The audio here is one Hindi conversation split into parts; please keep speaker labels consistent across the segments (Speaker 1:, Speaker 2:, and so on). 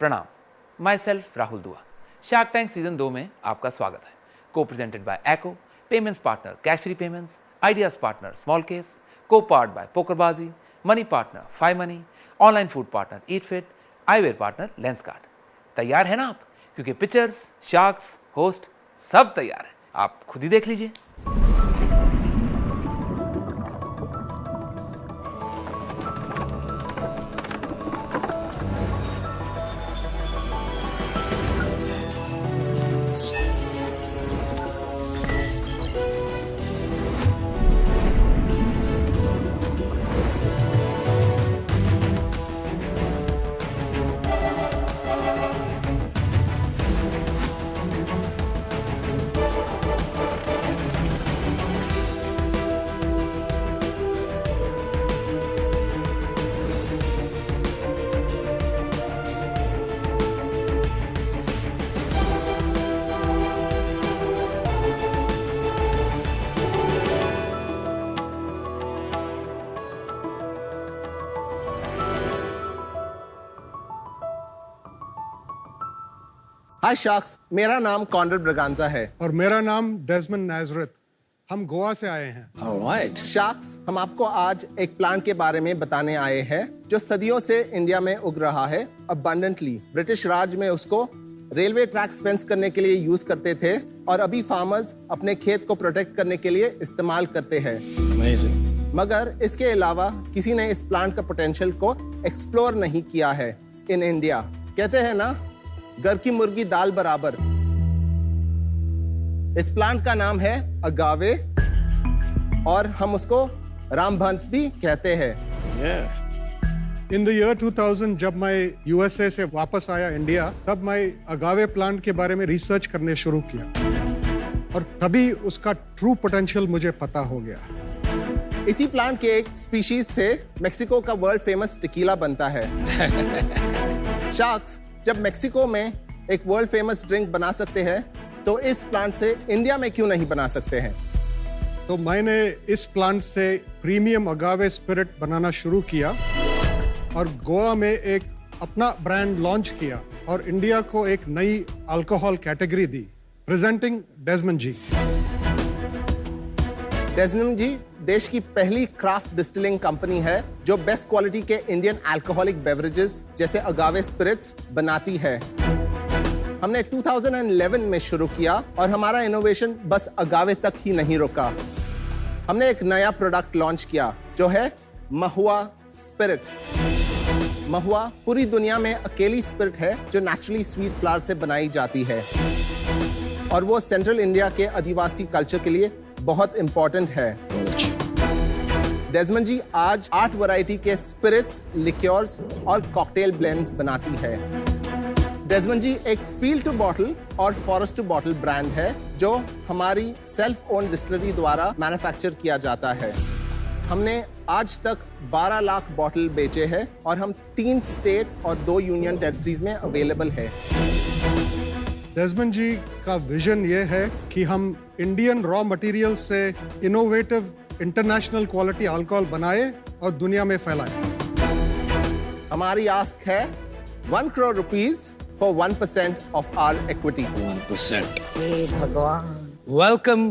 Speaker 1: प्रणाम, माई सेल्फ राहुल दुआ। शार्क टैंक सीजन 2 में आपका स्वागत है। Co presented by Acko, payments partner cash free payments, ideas partner small case, co part by PokerBaazi, money partner 5 money, online food partner eat fit, eyewear partner Lenskart. तैयार है ना आप? क्योंकि पिक्चर्स, शार्क्स, होस्ट सब तैयार है, आप खुद ही देख लीजिए।
Speaker 2: हाय शार्क्स, मेरा नाम कॉनरेड ब्रागांजा है
Speaker 3: और मेरा नाम डेज़मंड नाज़रेथ। हम गोवा से आए हैं।
Speaker 4: Alright.
Speaker 2: शार्क्स, हम आपको आज एक प्लांट के बारे में बताने आए हैं जो सदियों से इंडिया में उग रहा है अबंडेंटली। ब्रिटिश राज में उसको रेलवे ट्रैक्स फेंस करने के लिए यूज करते थे और अभी फार्मर्स अपने खेत को प्रोटेक्ट करने के लिए इस्तेमाल करते हैं।
Speaker 4: Amazing.
Speaker 2: मगर इसके अलावा किसी ने इस प्लांट का पोटेंशियल को एक्सप्लोर नहीं किया है इन इंडिया। कहते हैं ना, घर की मुर्गी दाल बराबर। इस प्लांट का नाम है अगावे और हम उसको रामभंस भी कहते हैं।
Speaker 4: Yeah.
Speaker 3: इन द ईयर 2000 जब मैं यूएसए से वापस आया इंडिया, तब मैं अगावे प्लांट के बारे में रिसर्च करने शुरू किया और तभी उसका ट्रू पोटेंशियल मुझे पता हो गया।
Speaker 2: इसी प्लांट के एक स्पीशीज से मेक्सिको का वर्ल्ड फेमस टेकीला बनता है। शार्क्स, जब मेक्सिको में एक वर्ल्ड फेमस ड्रिंक बना सकते हैं तो इस प्लांट से इंडिया में क्यों नहीं बना सकते हैं?
Speaker 3: तो मैंने इस प्लांट से प्रीमियम अगावे स्पिरिट बनाना शुरू किया और गोवा में एक अपना ब्रांड लॉन्च किया और इंडिया को एक नई अल्कोहल कैटेगरी दी। प्रेजेंटिंग डेज़मंड जी।
Speaker 2: डेज़मंड जी देश की पहली क्राफ्ट डिस्टिलिंग कंपनी है जो बेस्ट क्वालिटी के इंडियन अल्कोहलिक बेवरेजेस जैसे अगावे स्पिरिट्स बनाती है। हमने 2011 में शुरू किया और हमारा इनोवेशन बस अगावे तक ही नहीं रुका। हमने एक नया प्रोडक्ट लॉन्च किया जो है महुआ स्पिरिट। महुआ पूरी दुनिया में अकेली स्पिरिट है जो नेचुरली स्वीट फ्लावर से बनाई जाती है और वो सेंट्रल इंडिया के आदिवासी कल्चर के लिए बहुत इंपॉर्टेंट है। डेज़मंड जी आज 8 वैरायटी के स्पिरिट्स, लिक्योर्स और कॉकटेल ब्लेंड्स बनाती है। डेज़मंड जी एक फील्ड टू बॉटल और फॉरेस्ट टू बॉटल ब्रांड है जो हमारी सेल्फ ओन डिस्टिलरी द्वारा मैन्युफैक्चर किया जाता है। हमने आज तक 12 लाख बॉटल बेचे हैं और हम 3 स्टेट और 2 यूनियन टेरिटरीज में अवेलेबल है।
Speaker 3: डेज़मंड जी का विजन ये है कि हम इंडियन रॉ मटेरियल से इनोवेटिव इंटरनेशनल क्वालिटी अल्कोहल बनाए और दुनिया में फैलाए।
Speaker 2: हमारी आस्क है 1 crore rupees for 1% of our equity.
Speaker 4: 1%.
Speaker 5: हे भगवान।
Speaker 6: Welcome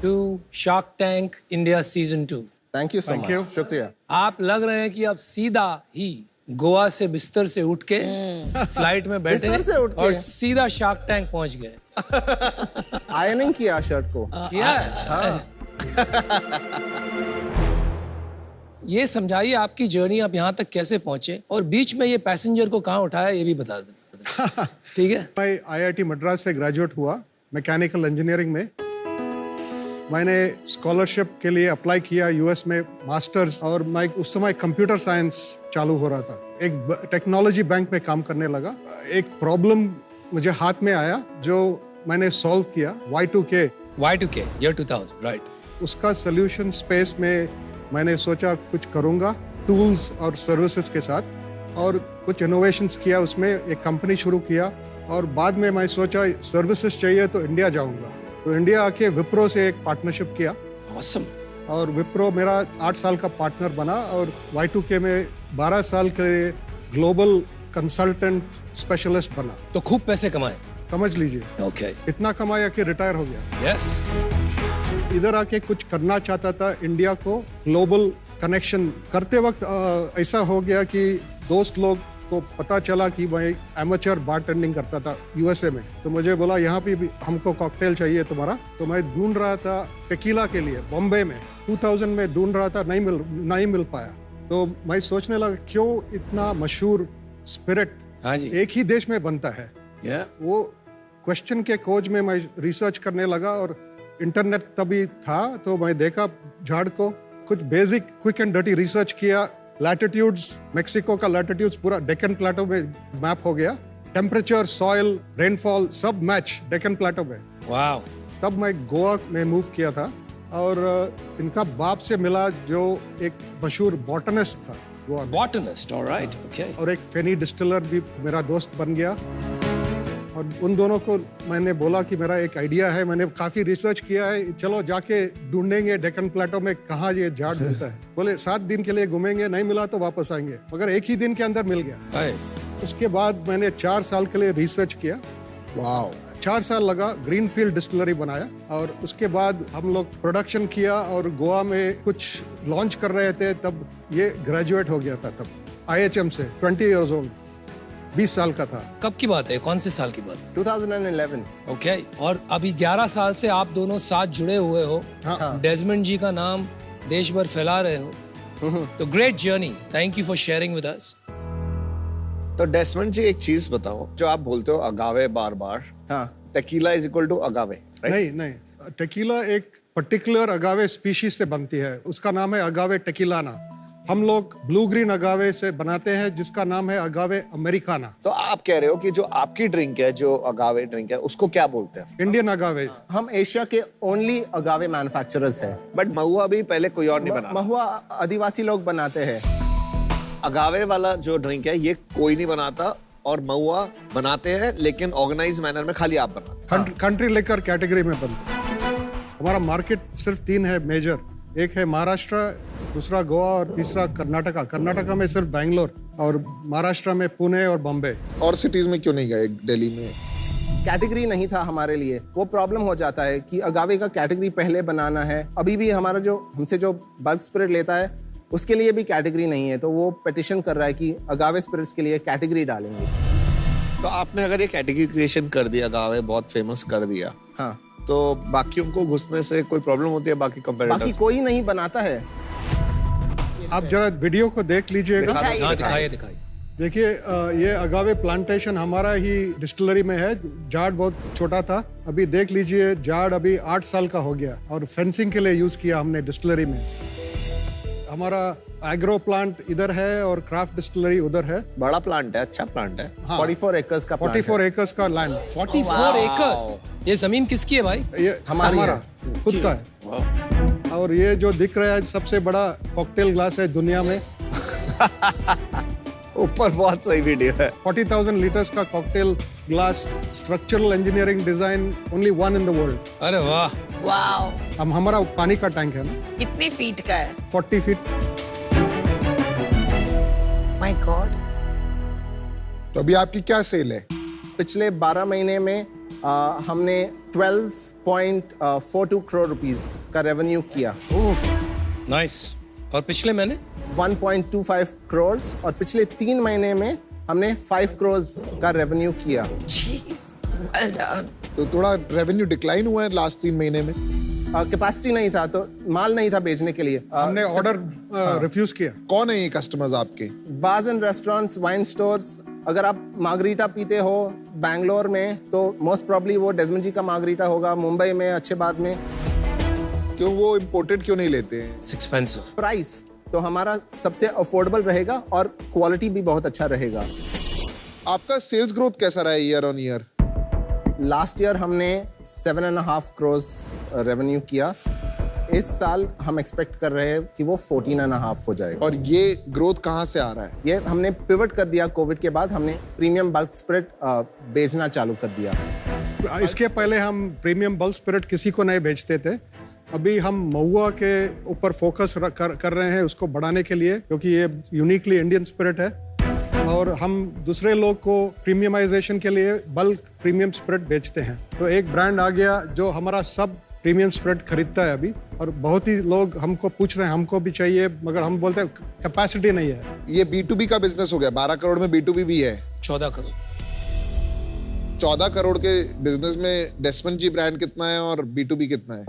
Speaker 6: to Shark Tank India Season 2.
Speaker 2: Thank you so
Speaker 3: Thank you.
Speaker 2: Much, शुक्रिया।
Speaker 6: आप लग रहे हैं कि आप सीधा ही गोवा से बिस्तर से उठ के फ्लाइट में बैठे
Speaker 2: बिस्तर से उठ के?
Speaker 6: और सीधा शार्क टैंक पहुंच गए।
Speaker 2: आयरनिंग किया शर्ट को।
Speaker 6: किया है?
Speaker 2: हाँ।
Speaker 6: ये समझाइए आपकी जर्नी, आप यहाँ तक कैसे पहुंचे और बीच में ये पैसेंजर को कहाँ उठाया, ये भी बता दें। ठीक है।
Speaker 3: मैं आईआईटी मद्रास से ग्रेजुएट हुआ मैकेनिकल इंजीनियरिंग में। मैंने स्कॉलरशिप के लिए अप्लाई किया यूएस में मास्टर्स और मैं उस समय कंप्यूटर साइंस चालू हो रहा था। एक टेक्नोलॉजी बैंक में काम करने लगा। एक प्रॉब्लम मुझे हाथ में आया जो मैंने सॉल्व किया, Y2K।
Speaker 6: Y2K, year 2000, right?
Speaker 3: उसका सोल्यूशन स्पेस में मैंने सोचा कुछ करूँगा टूल्स और सर्विसेज के साथ और कुछ इनोवेशंस किया। उसमें एक कंपनी शुरू किया और बाद में मैं सोचा सर्विसेज चाहिए तो इंडिया जाऊँगा। तो इंडिया आके विप्रो से एक पार्टनरशिप किया।
Speaker 4: Awesome.
Speaker 3: और विप्रो मेरा 8 साल का पार्टनर बना और Y2K में 12 साल के लिए ग्लोबल कंसल्टेंट स्पेशलिस्ट बना।
Speaker 6: तो खूब पैसे कमाए।
Speaker 3: समझ लीजिए,
Speaker 6: ओके।
Speaker 3: इतना कमाया कि रिटायर हो गया।
Speaker 6: यस।
Speaker 3: इधर आके कुछ करना चाहता था, इंडिया को ग्लोबल कनेक्शन करते वक्त ऐसा हो गया कि दोस्त लोग को पता चला कि मैं एमेचर बारटेंडिंग करता था यूएसए में। तो मुझे बोला यहाँ पे भी हमको कॉकटेल चाहिए तुम्हारा। तो मैं ढूंढ रहा था टेकीला के लिए बॉम्बे में, 2000 में ढूंढ रहा था, नहीं मिल पाया। तो मैं सोचने लगा क्यों इतना मशहूर स्पिरिट
Speaker 6: हाँ जी।
Speaker 3: एक ही देश में बनता है। वो क्वेश्चन के खोज में मैं रिसर्च करने लगा और इंटरनेट तभी था, तो मैं देखा झाड़ को, कुछ basic quick and dirty research किया। लैटिट्यूड्स, मेक्सिको का लैटिट्यूड्स पूरा डेक्कन प्लेटो में मैप हो गया। टेम्परेचर, सॉइल, रेनफॉल सब मैच डेक्कन प्लेटो में।
Speaker 6: वाव।
Speaker 3: तब मैं गोवा में मूव किया था और इनका बाप से मिला जो एक मशहूर बॉटनिस्ट था गोवा में।
Speaker 6: Botanist, alright, okay.
Speaker 3: और एक फेनी डिस्टिलर भी मेरा दोस्त बन गया। और उन दोनों को मैंने बोला कि मेरा एक आइडिया है, मैंने काफी रिसर्च किया है, चलो जाके ढूंढेंगे डेक्कन प्लेटो में कहाँ ये झाड़ मिलता है। बोले 7 दिन के लिए घूमेंगे, नहीं मिला तो वापस आएंगे, मगर एक ही दिन के अंदर मिल गया। उसके बाद मैंने 4 साल के लिए रिसर्च किया। वाव। 4 साल लगा, ग्रीनफील्ड डिस्टिलरी बनाया और उसके बाद हम लोग प्रोडक्शन किया और गोवा में कुछ लॉन्च कर रहे थे। तब ये ग्रेजुएट हो गया था, तब IHM से, 20 इयर्स ओल्ड, 20 साल का था।
Speaker 6: कब की बात है, कौन से साल की बात है?
Speaker 2: 2011।
Speaker 6: ओके। और अभी 11 साल से आप दोनों साथ जुड़े हुए हो।
Speaker 2: हाँ।
Speaker 6: डेजमंड जी का नाम देश भर फैला रहे हो। तो great journey, thank you for sharing with us.
Speaker 4: तो डेसमंड जी एक चीज बताओ, जो आप बोलते हो अगावे बार बार,
Speaker 2: हाँ।
Speaker 4: Tequila is equal to agave, right?
Speaker 3: नहीं, टेकीला एक पर्टिकुलर अगावे स्पीशीज से बनती है, उसका नाम है अगावे टेकीलाना। हम लोग ब्लू ग्रीन अगावे से बनाते हैं जिसका नाम है अगावे अमेरिकाना।
Speaker 4: तो आप कह रहे हो कि जो आपकी ड्रिंक है, जो अगावे ड्रिंक है, उसको क्या बोलते हैं?
Speaker 3: इंडियन अगावे।
Speaker 2: हम एशिया के ओनली अगावे मैन्युफैक्चरर्स हैं।
Speaker 4: बट महुआ भी पहले कोई और नहीं बना।
Speaker 2: महुआ आदिवासी लोग बनाते हैं।
Speaker 4: अगावे वाला जो ड्रिंक है ये कोई नहीं बनाता, और महुआ बनाते हैं लेकिन ऑर्गेनाइज मैनर में खाली आप बनाते हैं।
Speaker 3: कंट्री लेकर कैटेगरी में बनता है। हमारा मार्केट सिर्फ 3 है मेजर, एक है महाराष्ट्र, दूसरा गोवा और तीसरा कर्नाटका। कर्नाटका में सिर्फ बैंगलोर और महाराष्ट्र में पुणे और बॉम्बे।
Speaker 5: और सिटीज में क्यों नहीं गए दिल्ली में?
Speaker 2: कैटेगरी नहीं था हमारे लिए। वो प्रॉब्लम हो जाता है कि अगावे का कैटेगरी पहले बनाना है। अभी भी हमारा जो हमसे जो बल्क स्पिरिट लेता है उसके लिए भी कैटेगरी नहीं है, तो वो पिटिशन कर रहा है कि अगावे स्पिरिट्स के लिए कैटेगरी डालेंगे।
Speaker 4: तो आपने अगर ये कैटेगरी क्रिएशन कर दिया, अगावे बहुत फेमस कर दिया,
Speaker 2: हाँ,
Speaker 4: तो बाकियों को घुसने से कोई प्रॉब्लम होती है? बाकी कंपेटिटर्स?
Speaker 2: बाकी कोई नहीं बनाता है।
Speaker 3: आप जरा वीडियो को देख लीजिएगा।
Speaker 6: दिखाइए।
Speaker 3: देखिए, ये अगावे प्लांटेशन हमारा ही डिस्टिलरी में है। झाड़ बहुत छोटा था, अभी देख लीजिए झाड़ अभी 8 साल का हो गया और फेंसिंग के लिए यूज किया हमने डिस्टिलरी में। हमारा एग्रो प्लांट इधर है और क्राफ्ट डिस्टिलरी उधर है।
Speaker 4: बड़ा प्लांट है, अच्छा प्लांट है।
Speaker 3: हाँ,
Speaker 2: 44 एकर्स का प्लांट
Speaker 3: 44
Speaker 2: है।
Speaker 3: एकर्स का लैंड।
Speaker 6: 44 एकर्स। ये जमीन किसकी है भाई?
Speaker 3: ये हमारा खुद का है। और ये जो दिख रहा है सबसे बड़ा कॉकटेल ग्लास है दुनिया में।
Speaker 4: ऊपर बहुत सही वीडियो है।
Speaker 3: 40,000 लीटर्स का cocktail glass, structural engineering design, only 1 in the world.
Speaker 6: अरे वाह।
Speaker 7: वाओ।
Speaker 3: हम हमारा पानी का टैंक है ना,
Speaker 7: कितनी फीट का है?
Speaker 3: 40 फीट।
Speaker 7: My God.
Speaker 5: तो अभी आपकी क्या सेल है?
Speaker 2: पिछले 12 महीने में हमने 12.42 करोड़ रुपीस का रेवेन्यू किया।
Speaker 6: नाइस। और पिछले महीने
Speaker 2: 1.25 करोड़, और पिछले 3 महीने में हमने 5 करोड़ का रेवेन्यू किया।
Speaker 7: Well done.
Speaker 5: तो थोड़ा रेवेन्यू डिक्लाइन हुआ है लास्ट 3 महीने में।
Speaker 2: कैपेसिटी नहीं था, तो माल नहीं था बेचने के लिए।
Speaker 3: हमने ऑर्डर रिफ्यूज किया।
Speaker 5: कौन है ये कस्टमर्स आपके?
Speaker 2: Bars and restaurants, wine stores. अगर आप मार्गरीटा पीते हो बैंगलोर में, तो मोस्ट प्रॉब्ली वो डेजमंड जी का मार्गरीटा होगा। मुंबई में अच्छे बार्स में।
Speaker 5: क्यों वो इम्पोर्टेड क्यों नहीं लेते हैं?
Speaker 6: It's expensive.
Speaker 2: प्राइस तो हमारा सबसे अफोर्डेबल रहेगा और क्वालिटी भी बहुत अच्छा रहेगा।
Speaker 5: आपका सेल्स ग्रोथ कैसा रहा है year on year?
Speaker 2: Last year हमने 7.5 करोड़ रेवेन्यू किया। इस साल हम एक्सपेक्ट कर रहे हैं कि वो 14.5 हो जाएगा।
Speaker 5: और ये ग्रोथ कहाँ से आ रहा है?
Speaker 2: ये हमने पिवट कर दिया कोविड के बाद। हमने प्रीमियम बल्क स्पिरिट बेचना चालू कर दिया।
Speaker 3: इसके पहले हम प्रीमियम बल्क स्पिरिट किसी को नहीं बेचते थे। अभी हम महुआ के ऊपर फोकस कर रहे हैं उसको बढ़ाने के लिए, क्योंकि ये यूनिकली इंडियन स्पिरिट है। और हम दूसरे लोग को प्रीमियमाइजेशन के लिए बल्क प्रीमियम स्प्रेड बेचते हैं। तो एक ब्रांड आ गया जो हमारा सब प्रीमियम स्प्रेड खरीदता है अभी, और बहुत ही लोग हमको पूछ रहे हैं हमको भी चाहिए, मगर हम बोलते हैं कैपेसिटी नहीं है।
Speaker 5: ये B2B का बिजनेस हो गया। 12 करोड़ में B2B भी है।
Speaker 6: 14 करोड़।
Speaker 5: 14 करोड़ के बिजनेस में डेस्मंड जी ब्रांड कितना है और B2B कितना है?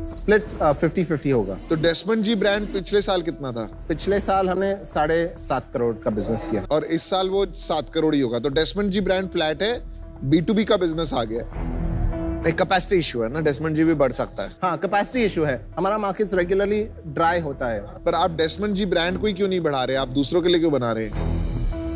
Speaker 2: स्प्लिट 50-50 होगा।
Speaker 5: तो डेस्मंड जी ब्रांड पिछले साल कितना था?
Speaker 2: पिछले साल हमने 7.5 करोड़ का बिजनेस किया
Speaker 5: और इस साल वो 7 करोड़ ही होगा। तो डेस्मंड जी ब्रांड फ्लैट है, B2B का बिजनेस आ गया।
Speaker 4: एक कैपेसिटी इशू है ना, डेस्मंड जी भी बढ़ सकता है।
Speaker 2: हाँ, कैपेसिटी इशू है। हमारा मार्केट्स रेगुलरली ड्राई होता है।
Speaker 5: पर आप डेस्मंड जी ब्रांड को ही क्यों नहीं बढ़ा रहे? आप दूसरों के लिए क्यों बना रहे हैं?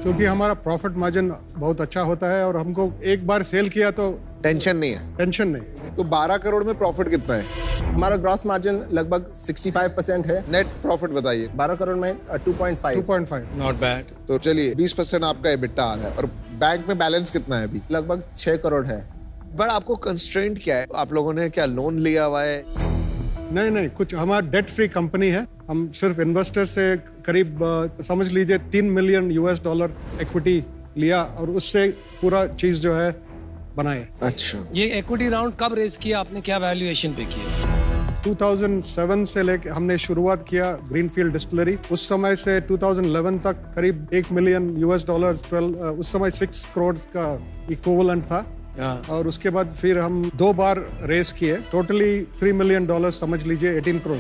Speaker 3: क्योंकि हमारा प्रॉफिट मार्जिन बहुत अच्छा होता है और हमको एक बार सेल किया तो
Speaker 4: टेंशन नहीं है।
Speaker 3: टेंशन नहीं।
Speaker 5: तो 12 करोड़ में प्रॉफिट कितना है?
Speaker 2: हमारा ग्रॉस मार्जिन लगभग 65% है।
Speaker 5: नेट प्रॉफिट बताइए।
Speaker 2: 12 करोड़ में 2.5।
Speaker 3: 2.5।
Speaker 6: Not bad.
Speaker 5: तो चलिए 20% आपका एबिटा आ रहा है। और बैंक में बैलेंस कितना है अभी?
Speaker 2: लगभग 6 करोड़ है।
Speaker 4: बट आपको कंस्ट्रेंट क्या है? आप लोगों ने क्या लोन लिया हुआ है?
Speaker 3: नहीं, कुछ हमारा डेट फ्री कंपनी है। हम सिर्फ इन्वेस्टर से करीब समझ लीजिए $3 मिलियन इक्विटी लिया और उससे पूरा चीज जो है बनाए।
Speaker 4: अच्छा,
Speaker 6: ये इक्विटी राउंड कब रेज किया आपने? क्या वैल्यूएशन पे किया?
Speaker 3: 2007 से लेके हमने शुरुआत किया ग्रीनफील्ड डिस्टिलरी। उस समय से 2011 तक करीब $1 मिलियन उस समय 6 करोड़ का इक्विवेलेंट था। और उसके बाद फिर हम 2 बार रेस किए, टोटली $3 मिलियन समझ लीजिए 18 करोड़।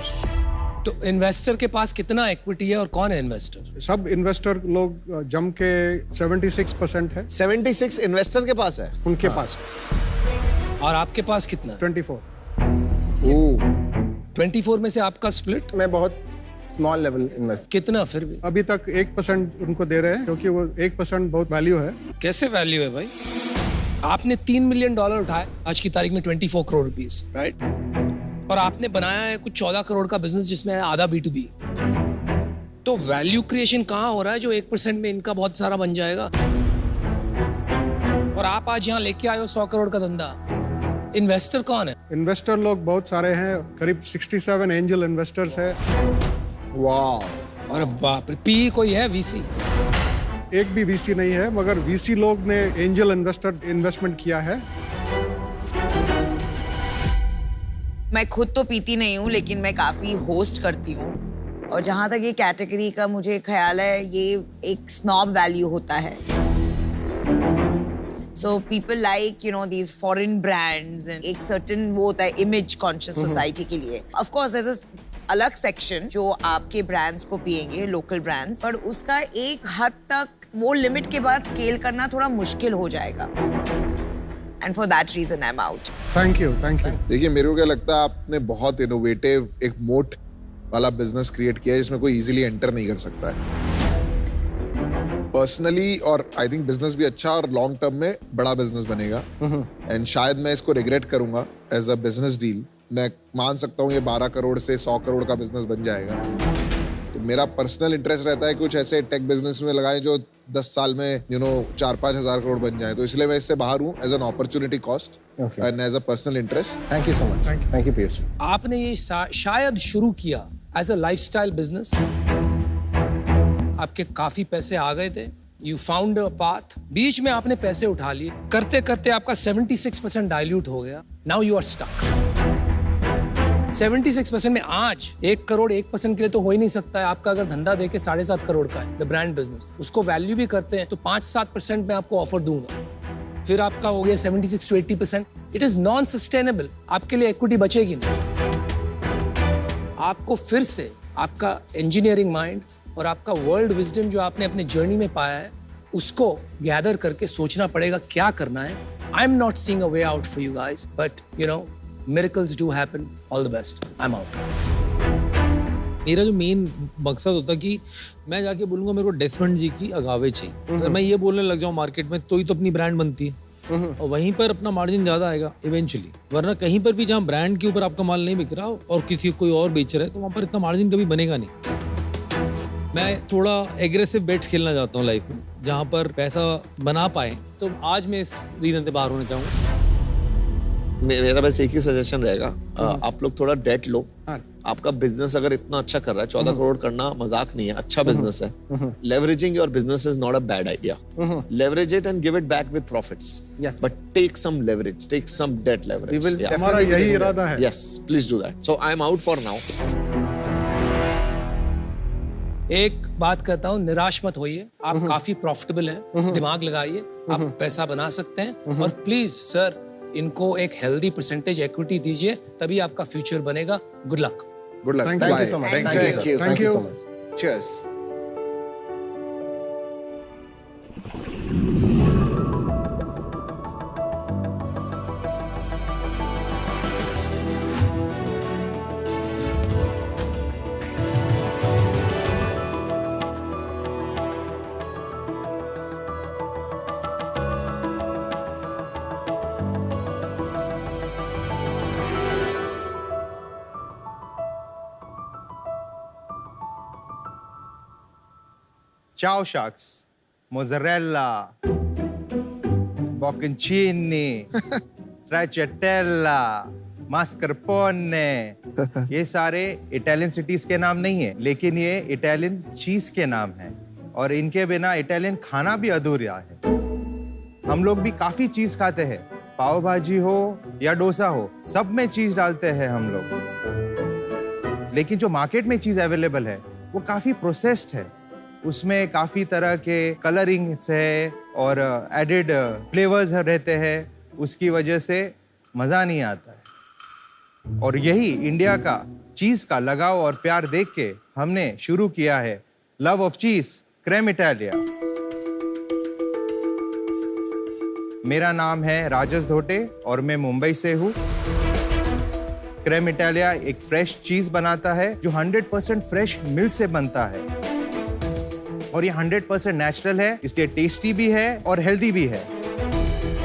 Speaker 6: तो इन्वेस्टर के पास कितना इक्विटी है और कौन है इन्वेस्टर?
Speaker 3: सब इन्वेस्टर लोग जम के 76% है
Speaker 4: 76 इन्वेस्टर के पास है।
Speaker 3: उनके पास।
Speaker 6: और आपके पास कितना?
Speaker 3: 24।
Speaker 6: 24 में से आपका स्प्लिट?
Speaker 2: मैं बहुत स्मॉल लेवल इन्वेस्ट।
Speaker 6: कितना फिर भी?
Speaker 3: अभी तक 1% उनको दे रहे हैं क्योंकि वो 1% बहुत वैल्यू है।
Speaker 6: कैसे वैल्यू है भाई? आपने $3 मिलियन उठाए आज की तारीख में 24 करोड़ रुपीस, राइट? और आपने बनाया है कुछ 14 करोड़ का बिजनेस जिसमें है आधा B2B। तो वैल्यू क्रिएशन कहाँ हो रहा है जो 1% में इनका बहुत सारा बन जाएगा? और आप आज यहाँ लेके आए हो 100 करोड़ का धंधा। इन्वेस्टर कौन है?
Speaker 3: इन्वेस्टर लोग बहुत सारे हैं, करीब 67 एंजल इन्वेस्टर्स है।
Speaker 5: वाह।
Speaker 6: अरे बाप रे, पी कोई है? VC?
Speaker 3: एक भी VC नहीं है, मगर VC लोग ने एंजल इन्वेस्टमेंट किया है।
Speaker 7: मैं खुद तो पीती नहीं हूँ, लेकिन मैं काफी होस्ट करती हूँ। और जहाँ तक ये कैटेगरी का मुझे ख्याल है, ये एक स्नॉब वैल्यू होता है। So people like, you know, these foreign brands and एक certain वो होता है image conscious society के लिए। Of course there's a अलग section जो आपके brands को पिएंगे, local brands, पर उसका एक हद तक वो लिमिट के बाद स्केल करना थोड़ा मुश्किल हो जाएगा। And for that reason I'm out.
Speaker 3: Thank you.
Speaker 5: देखिए, मेरे को क्या लगता है, आपने बहुत इनोवेटिव एक मोट वाला बिजनेस क्रिएट किया है जिसमें कोई इजीली एंटर नहीं कर सकता है। पर्सनली और आई थिंक बिजनेस भी अच्छा और लॉन्ग टर्म में बड़ा बिजनेस बनेगा। एंड शायद मैं इसको रिग्रेट करूंगा एज अ बिजनेस डील। मैं मान सकता हूँ ये 12 करोड़ से 100 करोड़ का बिजनेस बन जाएगा। तो मेरा पर्सनल इंटरेस्ट रहता है कुछ ऐसे टेक बिजनेस में लगाएं जो 10 साल में 4-5 हजार करोड़ बन जाए। तो इसलिए मैं इससे बाहर हूँ as an opportunity cost and as a personal interest.
Speaker 2: Thank you so much. Thank you Piyush.
Speaker 6: आपने ये शायद शुरू किया एज अ लाइफस्टाइल बिजनेस। आपके काफी पैसे आ गए थे, यू फाउंड अ पाथ, बीच में आपने पैसे उठा लिए, करते करते आपका 76% डाइल्यूट हो गया। Now you are stuck. 76% में आज 1 करोड़ 1% के लिए तो हो ही नहीं सकता है। आपका अगर धंधा देके 7.5 करोड़ का है, द ब्रांड बिजनेस, उसको वैल्यू भी करते हैं तो 5-7% में आपको ऑफर दूंगा। फिर आपका हो गया 76 to 80%। It is non sustainable. आपके लिए इक्विटी बचेगी नहीं। आपको फिर से आपका इंजीनियरिंग माइंड और आपका वर्ल्ड विजडम जो आपने अपने जर्नी में पाया है, उसको गैदर करके सोचना पड़ेगा क्या करना है। आई am not seeing a way out for you guys, but you know, miracles do happen. All the best. I'm out.
Speaker 8: मेरा जो मेन मकसद होता कि मैं जाके बोलूंगा मेरे को डेस्मंड जी की अगावे चाहिए। अगर मैं ये बोलने लग जाऊं मार्केट में तो ही तो अपनी ब्रांड बनती है और वहीं पर अपना मार्जिन ज्यादा आएगा इवेंचुअली। वरना कहीं पर भी जहाँ ब्रांड के ऊपर आपका माल नहीं बिक रहा और किसी कोई और बेच रहा है तो वहाँ पर इतना मार्जिन कभी बनेगा नहीं। मैं थोड़ा एग्रेसिव बेट्स खेलना चाहता हूँ लाइफ में, जहाँ पर पैसा बना पाए। तो आज मैं इस रीजन से बाहर होना चाहूँगा।
Speaker 4: मेरा बस एक ही सजेशन रहेगा, आप लोग थोड़ा डेट लो।
Speaker 2: हाँ।
Speaker 4: आपका बिजनेस अगर इतना अच्छा कर रहा है, 14 करोड़ करना मजाक नहीं है, अच्छा बिजनेस है। Leveraging your business is not a bad idea. Leverage it and give it back with profits,
Speaker 2: Yes.
Speaker 4: But take some leverage, take some debt
Speaker 2: We
Speaker 4: leverage.
Speaker 2: will
Speaker 3: हमारा यही इरादा है।
Speaker 4: Yes, please do that. So I am out for now.
Speaker 6: एक बात कहता हूँ, निराश मत होइए, आप काफी प्रॉफिटेबल हैं, दिमाग लगाइए, आप पैसा बना सकते हैं, और प्लीज सर इनको एक हेल्दी परसेंटेज इक्विटी दीजिए, तभी आपका फ्यूचर बनेगा। Good luck.
Speaker 5: Good luck.
Speaker 3: Thank
Speaker 2: Thank you so much.
Speaker 4: Thank
Speaker 2: Thank
Speaker 4: you.
Speaker 2: you.
Speaker 3: Thank you.
Speaker 2: so much.
Speaker 4: Cheers.
Speaker 9: Ciao shucks, mozzarella, bocconcini, stracciatella, mascarpone, ये सारे इटालियन सिटीज के नाम नहीं है, लेकिन ये इटालियन चीज के नाम है, और इनके बिना इटालियन खाना भी अधूरा है। हम लोग भी काफी चीज खाते हैं, पाव भाजी हो या डोसा हो, सब में चीज डालते हैं हम लोग। लेकिन जो मार्केट में चीज अवेलेबल है वो काफी प्रोसेस्ड है, उसमें काफी तरह के कलरिंग्स है और एडेड फ्लेवर्स रहते हैं, उसकी वजह से मजा नहीं आता है। और यही इंडिया का चीज का लगाव और प्यार देख के हमने शुरू किया है लव ऑफ चीज क्रेम इटालिया। मेरा नाम है राजेश धोटे और मैं मुंबई से हूँ। क्रेम इटालिया एक फ्रेश चीज बनाता है जो 100% फ्रेश मिल्क से बनता है, और ये 100% नेचुरल है, इसलिए टेस्टी भी है और हेल्दी भी है।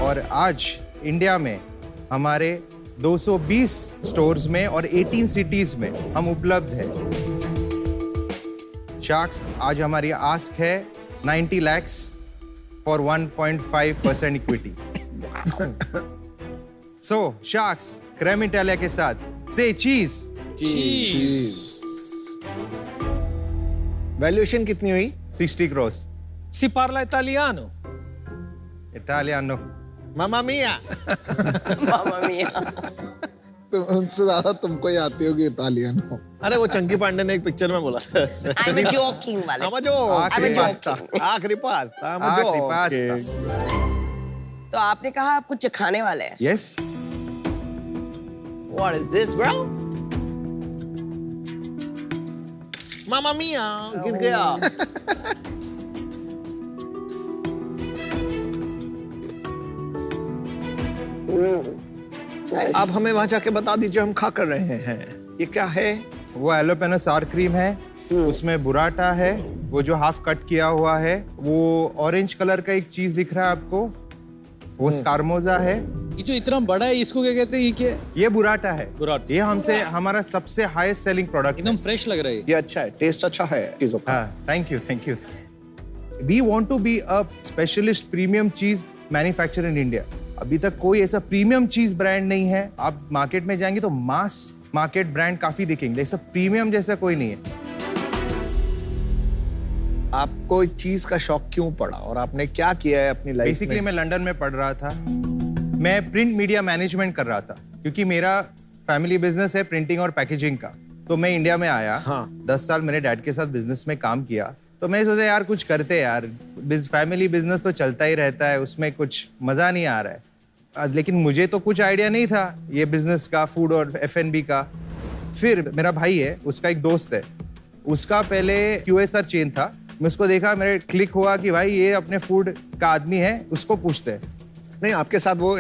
Speaker 9: और आज इंडिया में हमारे 220 स्टोर्स में और 18 सिटीज में हम उपलब्ध हैं। शार्क्स, आज हमारी आस्क है 90 lakhs for 1.5% equity. So sharks Creme Italia के साथ से चीज।
Speaker 4: वैल्यूएशन कितनी हुई?
Speaker 9: 60 crores।
Speaker 6: Si parla italiano?
Speaker 9: इटालियानो।
Speaker 4: मामा मिया।
Speaker 7: मामा मिया।
Speaker 5: तो उनसे ज्यादा तुमको ही आती होगी इटालियन।
Speaker 4: अरे वो चंकी पांडे ने एक पिक्चर में बोला था।
Speaker 7: I'm a joking वाले।
Speaker 4: I'm a joke।
Speaker 9: आखिरी पास्ता।
Speaker 4: आखिरी पास्ता।
Speaker 9: आखिरी पास्ता।
Speaker 7: तो आपने कहा आप कुछ खाने वाले हैं।
Speaker 9: Yes।
Speaker 4: What is this, bro? मामा मिया गिर गया। आप हमें वहां जाके बता दीजिए, हम खा कर रहे हैं। ये क्या है?
Speaker 9: वो एलोपेनो सार क्रीम है, उसमें बुराटा है, वो जो हाफ कट किया हुआ है, वो ऑरेंज कलर का एक चीज दिख रहा है आपको, वो स्कारमोजा है।
Speaker 8: ये जो इतना बड़ा है इसको क्या कहते हैं? ये क्या है?
Speaker 9: ये बुराटा है।
Speaker 8: बुराटा।
Speaker 9: ये हमसे हमारा सबसे हाईएस्ट सेलिंग प्रोडक्ट
Speaker 8: एकदम फ्रेश लग रहा है।
Speaker 4: ये अच्छा है, टेस्ट अच्छा है चीजों का।
Speaker 9: हाँ, thank you. We want to be a specialist premium cheese manufacturer in India. अभी तक कोई ऐसा प्रीमियम चीज ब्रांड नहीं है। आप मार्केट में जाएंगे तो मास मार्केट ब्रांड काफी दिखेंगे, ऐसा प्रीमियम जैसा कोई नहीं है।
Speaker 4: आपको इस चीज का शौक क्यों पड़ा और आपने क्या किया है अपनी लाइफ में?
Speaker 9: बेसिकली मैं लंदन में पढ़ रहा था, मैं प्रिंट मीडिया मैनेजमेंट कर रहा था, क्योंकि मेरा फैमिली बिजनेस है प्रिंटिंग और पैकेजिंग का। तो मैं इंडिया में आया।
Speaker 4: हाँ।
Speaker 9: 10 साल मेरे डैड के साथ बिजनेस में काम किया, तो मैंने सोचा यार कुछ करते यार, फैमिली बिजनेस तो चलता ही रहता है, उसमें कुछ मजा नहीं आ रहा है। लेकिन मुझे तो कुछ आइडिया नहीं था ये बिजनेस का, फूड और F&B का। फिर मेरा भाई है, उसका एक दोस्त है, उसका पहले QSR चेन था, मैं उसको देखा, मेरे क्लिक हुआ कि भाई ये अपने फूड का आदमी है, उसको पूछते हैं।
Speaker 4: नहीं, आपके साथ वो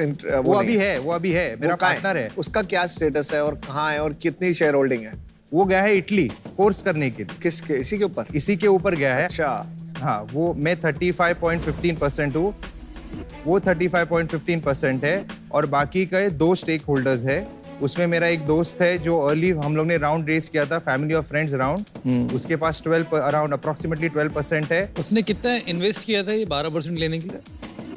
Speaker 9: अभी है, मेरा पार्टनर है।
Speaker 4: उसका क्या स्टेटस है और कहाँ है और कितनी शेयर होल्डिंग है?
Speaker 9: वो गया है इटली कोर्स करने के लिए।
Speaker 4: किसके? इसी के ऊपर?
Speaker 9: इसी के ऊपर गया है।
Speaker 4: अच्छा।
Speaker 9: हाँ, वो मैं 35.15% हूँ, वो 35.15% है, और बाकी के 2 स्टेक होल्डर्स है। उसमें मेरा एक दोस्त है जो अर्ली हम लोग ने राउंड रेस किया था, फैमिली और फ्रेंड्स राउंड, उसके पास 12 अराउंड अप्रोक्सीमेटली 12% है।
Speaker 8: उसने कितना इन्वेस्ट किया था ये 12% लेने के लिए?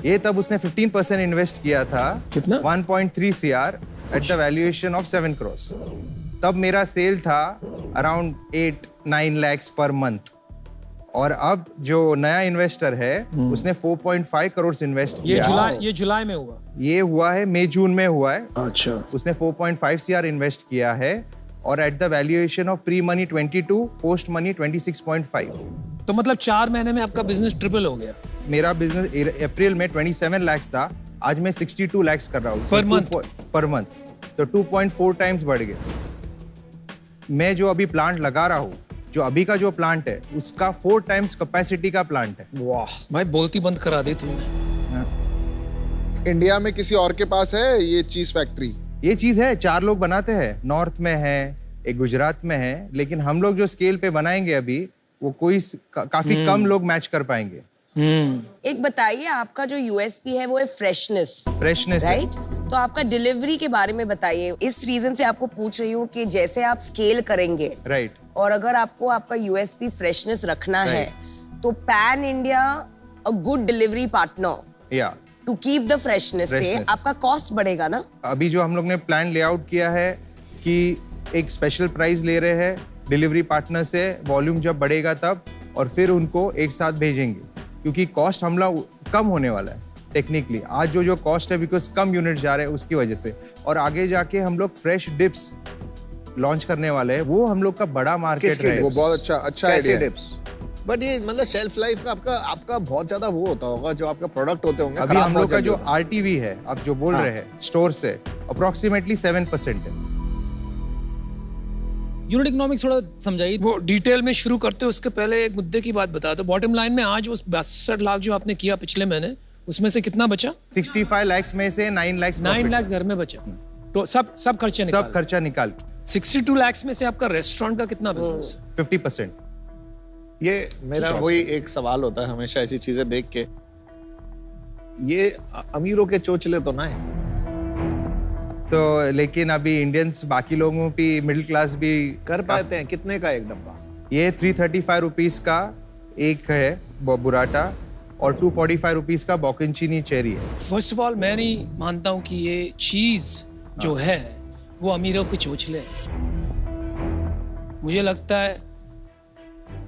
Speaker 9: ये तब उसने 15% इन्वेस्ट किया था।
Speaker 6: कितना?
Speaker 9: 1.3 CR, at the valuation of 7 crores। तब मेरा सेल था अराउंड 8-9 lakhs पर मंथ, और अब जो नया इन्वेस्टर है उसने 4.5 crores इन्वेस्ट किया।
Speaker 6: ये जुलाई में हुआ,
Speaker 9: ये हुआ है मई जून में हुआ है।
Speaker 4: अच्छा,
Speaker 9: उसने 4.5 CR इन्वेस्ट किया है, और at the valuation of pre money 22, post money 26.5।
Speaker 6: तो मतलब 4 महीने में आपका बिजनेस ट्रिपल हो गया।
Speaker 9: मेरा बिजनेस अप्रैल में 27 lakhs था, आज मैं 62 lakhs कर रहा हूँ पर मंथ, तो 2.4 times बढ़ गया। मैं जो अभी प्लांट लगा रहा हूँ, जो अभी का जो प्लांट है उसका 4 times कैपेसिटी का प्लांट है।
Speaker 6: वाह भाई, बोलती बंद करा दी तुमने।
Speaker 5: इंडिया में किसी और के पास है ये चीज फैक्ट्री?
Speaker 9: ये चीज है, 4 लोग बनाते हैं, नॉर्थ में है, एक गुजरात में है, लेकिन हम लोग जो स्केल पे बनाएंगे अभी वो कोई काफी कम लोग मैच कर पाएंगे।
Speaker 7: एक बताइए, आपका जो यूएसपी है वो है फ्रेशनेस, राइट? तो आपका डिलीवरी के बारे में बताइए। इस रीजन से आपको पूछ रही हूँ कि जैसे आप स्केल करेंगे,
Speaker 9: राइट,
Speaker 7: और अगर आपको आपका यूएसपी फ्रेशनेस रखना है, तो pan India a good delivery partner
Speaker 9: या
Speaker 7: टू कीप द फ्रेशनेस से आपका कॉस्ट बढ़ेगा ना?
Speaker 9: अभी जो हम लोग ने प्लान लेआउट किया है कि एक स्पेशल प्राइस ले रहे हैं डिलीवरी पार्टनर से, वॉल्यूम जब बढ़ेगा तब, और फिर उनको एक साथ भेजेंगे, क्योंकि कॉस्ट हम लोग कम होने वाला है टेक्निकली। आज जो कॉस्ट है बिकॉज कम यूनिट जा रहे हैं उसकी वजह से, और आगे जाके हम लोग फ्रेश डिप्स लॉन्च करने वाले हैं, वो हम लोग का बड़ा मार्केट है।
Speaker 5: वो बहुत अच्छा आइडिया है।
Speaker 4: बट ये मतलब शेल्फ लाइफ का आपका बहुत ज्यादा वो होता होगा, जो आपका प्रोडक्ट होते होंगे।
Speaker 9: अभी हम लोग का जो आरटीवी है, आप जो बोल रहे हैं स्टोर से, अप्रोक्सीमेटली 7% है।
Speaker 8: यूनिट इकोनॉमिक्स थोड़ा समझाइए।
Speaker 6: वो डिटेल में शुरू करते हो उसके पहले एक मुद्दे की बात बता दो। बॉटम लाइन में आज उस 62 लाख जो आपने किया पिछले महीने, उसमें से कितना बचा?
Speaker 9: 65 lakhs में से 9 lakhs
Speaker 6: 9 लाख घर में बचा, तो सब खर्चे निकाल,
Speaker 9: सब खर्चा निकाल।
Speaker 6: 62 लाख में से आपका रेस्टोरेंट का कितना बिजनेस है?
Speaker 9: 50%।
Speaker 4: ये मेरा वही एक सवाल होता है हमेशा ऐसी चीजें देख के, ये अमीरों के चोचले तो ना है।
Speaker 9: तो लेकिन अभी इंडियंस, बाकी लोगों की मिडिल क्लास भी
Speaker 4: कर पाते हैं। कितने का एक डब्बा?
Speaker 9: ये 335 रुपीज का एक है बुराटा, और 245 रुपीज का बॉकिंचीनी चेरी है।
Speaker 6: फर्स्ट ऑफ ऑल मैं नहीं मानता हूँ कि ये चीज जो है वो अमीरों के चोचले है। मुझे लगता है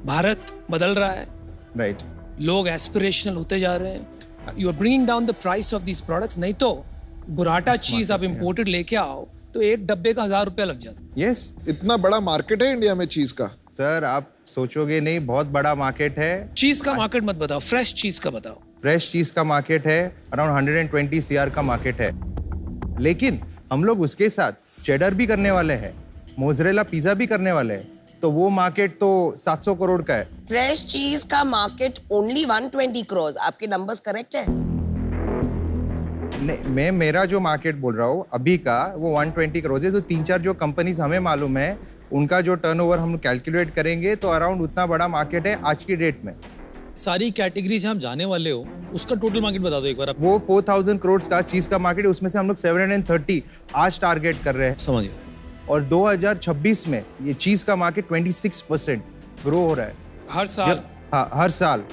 Speaker 6: भारत बदल रहा है,
Speaker 9: राइट,
Speaker 6: लोग एस्पिरेशनल होते जा रहे हैं। You are bringing down the price of these products. नहीं तो बुराटा चीज आप इंपोर्टेड लेके आओ तो एक डब्बे का 1000 रुपया लग जाता है।
Speaker 9: यस,
Speaker 5: इतना बड़ा मार्केट है इंडिया में चीज का।
Speaker 9: सर आप सोचोगे नहीं, बहुत बड़ा मार्केट है।
Speaker 6: चीज का मार्केट मत बताओ, फ्रेश चीज का बताओ।
Speaker 9: फ्रेश चीज का मार्केट है अराउंड 120 CR का मार्केट है, लेकिन हम लोग उसके साथ चेडर भी करने वाले हैं, मोज़रेला पिज्जा भी करने वाले हैं, तो वो मार्केट तो 700 करोड़ का है।
Speaker 7: फ्रेश चीज का मार्केट ओनली 120 crores। आपके नंबर्स करेक्ट है?
Speaker 9: नहीं, मैं मेरा जो मार्केट बोल रहा हूँ अभी का, वो 120 करोड़ है। तो 3-4 जो कंपनीज हमें मालूम है उनका जो टर्नओवर हम कैलकुलेट करेंगे तो अराउंड उतना बड़ा मार्केट है आज की डेट में।
Speaker 8: सारी कैटेगरी जहाँ आप जाने वाले हो उसका टोटल मार्केट बता दो एक बार आप।
Speaker 9: वो 4000 करोड़ का चीज का मार्केट है, उसमें से हम लोग 730 आज टारगेट कर रहे हैं।
Speaker 8: समझिए।
Speaker 9: और 2026 में ये चीज का मार्केट 26% ग्रो हो रहा है
Speaker 6: हर साल।
Speaker 9: हाँ, हर साल।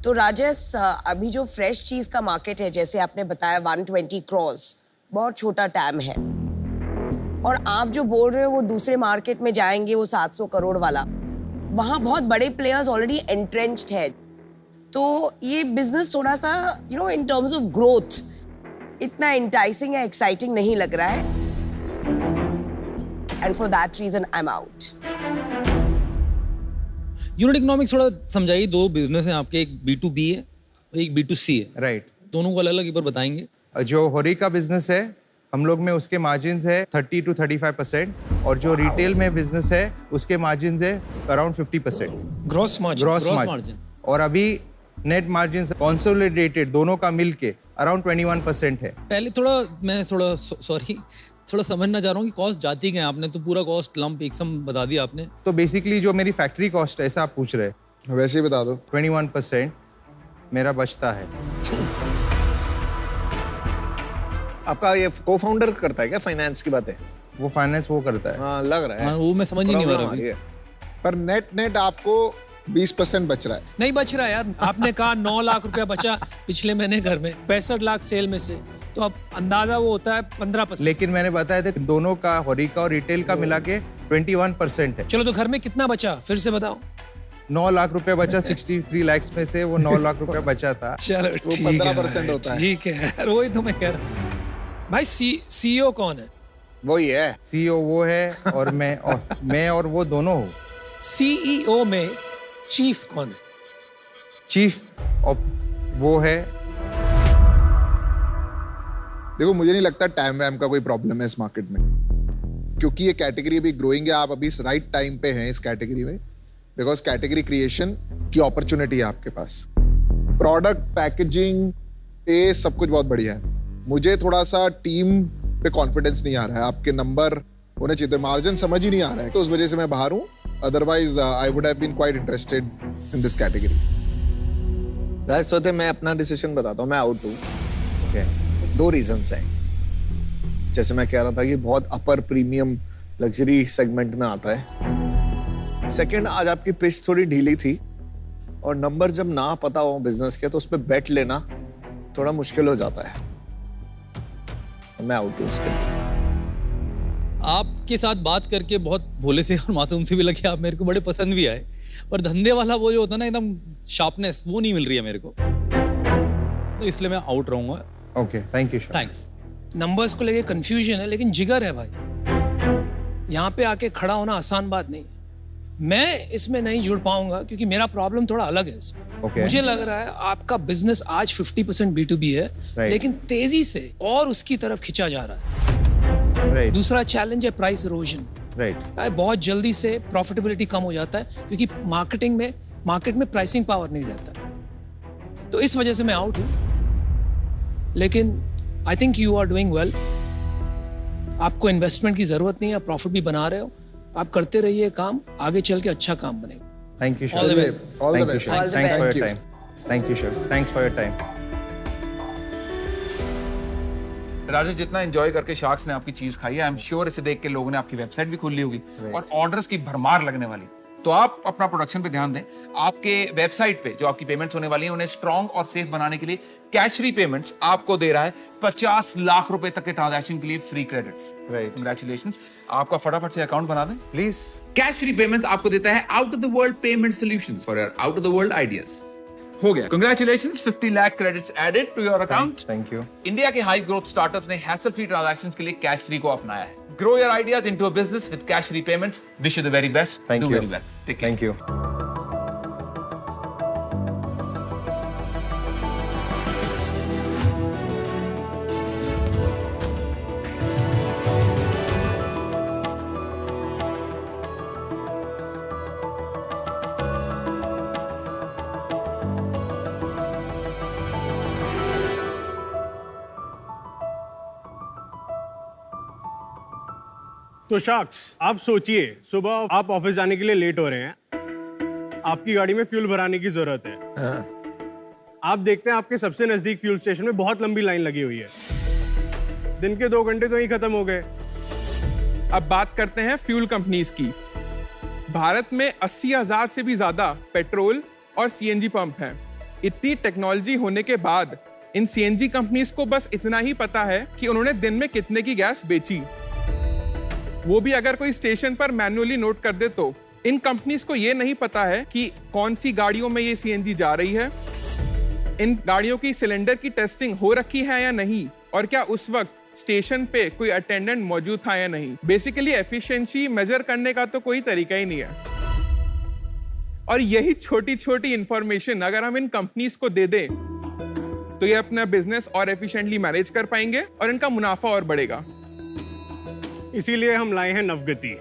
Speaker 7: तो राजेश, अभी जो फ्रेश चीज का मार्केट है, जैसे आपने बताया 120 crores, बहुत छोटा टैम है, और आप जो बोल रहे हो वो दूसरे मार्केट में जाएंगे, वो 700 करोड़ वाला, वहां बहुत बड़े प्लेयर्स ऑलरेडी एंट्रेंच्ड है। तो ये बिजनेस थोड़ा सा इन टर्म्स ऑफ ग्रोथ इतना इंटाइसिंग या एक्साइटिंग नहीं लग रहा है, and for that reason I am out.
Speaker 8: Unit economics थोड़ा समझाइए। 2 बिजनेस हैं आपके, एक B2B है, एक B2C है।
Speaker 9: राइट।
Speaker 8: दोनों को अलग अलग एक बार बताएंगे।
Speaker 9: जो होरी का बिजनेस है हम लोग में, उसके मार्जिन है 30 to 35%, और जो रिटेल में बिजनेस है उसके मार्जिन है अराउंड 50%।
Speaker 6: Gross
Speaker 8: margin.
Speaker 9: और अभी नेट मार्जिन कंसोलिडेटेड दोनों का मिलके अराउंड 21% है।
Speaker 8: पहले मैं थोड़ा समझना चाह रहा हूँ कि कॉस्ट जाती क्या है। आपने तो पूरा कॉस्ट लंप एक सम बता दिया आपने।
Speaker 9: तो बेसिकली जो मेरी फैक्ट्री कॉस्ट है, ऐसा आप पूछ रहे हैं,
Speaker 5: वैसे ही बता दो।
Speaker 9: 21% मेरा बचता है।
Speaker 4: आपका ये को फाउंडर करता है क्या फाइनेंस की बातें?
Speaker 9: वो फाइनेंस वो करता है।
Speaker 4: हाँ, लग रहा है।
Speaker 8: हाँ, वो मैं समझ ही नहीं पा रहा अभी।
Speaker 5: पर नेट आपको 20% बच रहा है।
Speaker 6: नहीं बच रहा यार। आपने कहा 9 लाख रुपया बचा पिछले महीने घर में, 65 लाख सेल में से तो अब अंदाजा वो होता है 15%।
Speaker 9: लेकिन मैंने बताया था कि दोनों का, होरिका और रिटेल का मिला के 21% है।
Speaker 6: चलो तो घर में कितना बचा फिर से बताओ।
Speaker 9: 9 लाख रुपए बचा, 63 लाख में से वो 9 लाख रुपए बचा था।
Speaker 6: चलो
Speaker 5: वो
Speaker 6: ठीक
Speaker 5: 15% होता है।
Speaker 6: ठीक है यार, वही तो मैं कह रहा हूँ। भाई सीईओ कौन है?
Speaker 4: वही है।
Speaker 9: सीईओ वो है और मैं और वो दोनों हो।
Speaker 6: सीईओ में चीफ कौन है?
Speaker 9: चीफ और वो है।
Speaker 5: देखो मुझे नहीं लगता टाइम वैम का कोई प्रॉब्लम है इस मार्केट में, क्योंकि ये कैटेगरी अभी ग्रोइंग है। आप अभी राइट टाइम पे हैं इस कैटेगरी में, बिकॉज कैटेगरी क्रिएशन की अपॉर्चुनिटी है आपके पास। प्रोडक्ट, पैकेजिंग, ये सब कुछ बहुत बढ़िया है। मुझे थोड़ा सा टीम पे कॉन्फिडेंस नहीं आ रहा है। आपके नंबर होने चाहिए, मार्जिन समझ ही नहीं आ रहा है, तो उस वजह से मैं बाहर हूँ। Otherwise I would have been quite interested in this category.
Speaker 4: राज सोते मैं अपना डिसीजन बताता हूँ, मैं आउट हूँ।
Speaker 9: Okay.
Speaker 4: 2 रीजंस हैं। जैसे मैं कह रहा था कि बहुत अपर प्रीमियम लग्जरी सेगमेंट में आता है। सेकंड, आज आपकी पिच थोड़ी ढीली थी और नंबर जब ना पता हो बिजनेस के तो उस पर बेट लेना थोड़ा मुश्किल हो जाता है। मैं आउट हूँ उसके लिए।
Speaker 8: आपके साथ बात करके बहुत भोले से और मासूम से भी लगे, आप मेरे को बड़े पसंद भी आए, पर धंधे वाला वो जो होता है ना एकदम शार्पनेस, वो नहीं मिल रही है मेरे को, तो इसलिए मैं आउट रहूंगा।
Speaker 9: Okay, thank you.
Speaker 8: Thanks.
Speaker 6: Numbers को लेके कंफ्यूजन है, लेकिन जिगर है भाई। यहाँ पे आके खड़ा होना आसान बात नहीं। मैं इसमें नहीं जुड़ पाऊंगा क्योंकि मेरा प्रॉब्लम थोड़ा अलग है इसमें।
Speaker 9: Okay.
Speaker 6: मुझे लग रहा है आपका बिजनेस आज 50% B2B है,
Speaker 9: Right.
Speaker 6: लेकिन तेजी से और उसकी तरफ खिंचा जा रहा है।
Speaker 9: राइट
Speaker 6: दूसरा चैलेंज है प्राइस इरोजन।
Speaker 9: राइट।
Speaker 6: बहुत जल्दी से प्रॉफिटेबिलिटी कम हो जाता है क्योंकि मार्केट में प्राइसिंग पावर नहीं रहता। तो इस वजह से मैं आउट हूं। लेकिन I think you are doing well. आपको इन्वेस्टमेंट की जरूरत नहीं है, प्रॉफिट भी बना रहे हो। आप करते रहिए काम, आगे चल के अच्छा काम बनेगा।
Speaker 9: Thank you
Speaker 8: All the best.
Speaker 5: All the
Speaker 9: Thank you,
Speaker 5: best.
Speaker 9: Shiv.
Speaker 7: All the
Speaker 9: Thanks for
Speaker 7: best.
Speaker 9: your time. Thank you, Shiv. Thanks for your time.
Speaker 1: Rajesh, जितना एंजॉय करके शार्क्स ने आपकी चीज खाई है, आई एम श्योर इसे देख के लोगों ने आपकी वेबसाइट भी खोल ली होगी और ऑर्डर्स की भरमार लगने वाली। तो आप अपना प्रोडक्शन पे ध्यान दें। आपके वेबसाइट पे जो आपकी पेमेंट्स होने वाली हैं उन्हें स्ट्रॉन्ग और सेफ बनाने के लिए कैश फ्री पेमेंट्स आपको दे रहा है 50 लाख रुपए तक के ट्रांजैक्शन के लिए फ्री क्रेडिट्स।
Speaker 9: Right.
Speaker 1: कांग्रेचुलेशंस। आपका फटाफट से अकाउंट बना दें
Speaker 9: Please.
Speaker 1: कैश फ्री पेमेंट्स आपको देता है out of the world payment solutions for your out of the world ideas. हो गया, congratulations, 50 lakh credits added to your account.
Speaker 9: Thank you.
Speaker 1: India के हाई ग्रोथ स्टार्टअप्स ने हैसल फ्री ट्रांजैक्शंस के लिए कैश फ्री को अपनाया है। Grow your ideas into a business with cash free payments. Wish you the very best.
Speaker 9: Thank
Speaker 1: do
Speaker 9: you.
Speaker 1: Very well. Take care.
Speaker 9: Thank you.
Speaker 10: तो शार्क्स, आप सोचिए, सुबह आप ऑफिस जाने के लिए लेट हो रहे हैं। आपकी गाड़ी में फ्यूल भराने की जरूरत है। आप देखते हैं आपके सबसे नजदीक फ्यूल स्टेशन में बहुत लंबी लाइन लगी हुई है। दिन के 2 घंटे तो ही खत्म हो गए।
Speaker 11: अब बात करते हैं फ्यूल कंपनीज की। भारत में 80,000 से भी ज्यादा पेट्रोल और सीएनजी पंप हैं। इतनी टेक्नोलॉजी होने के बाद इन सीएनजी कंपनीज को बस इतना ही पता है कि उन्होंने दिन में कितने की गैस बेची, वो भी अगर कोई स्टेशन पर मैन्युअली नोट कर दे तो। इन कंपनीज को ये नहीं पता है कि कौन सी गाड़ियों में ये सीएनजी जा रही है, इन गाड़ियों की सिलेंडर की टेस्टिंग हो रखी है या नहीं, और क्या उस वक्त स्टेशन पे कोई अटेंडेंट मौजूद था या नहीं। बेसिकली एफिशिएंसी मेजर करने का तो कोई तरीका ही नहीं है। और यही छोटी छोटी इंफॉर्मेशन अगर हम इन कंपनीज को दे दें तो ये अपना बिजनेस और एफिशिएंटली मैनेज कर पाएंगे और इनका मुनाफा और बढ़ेगा।
Speaker 10: इसीलिए हम लाए हैं नवगति।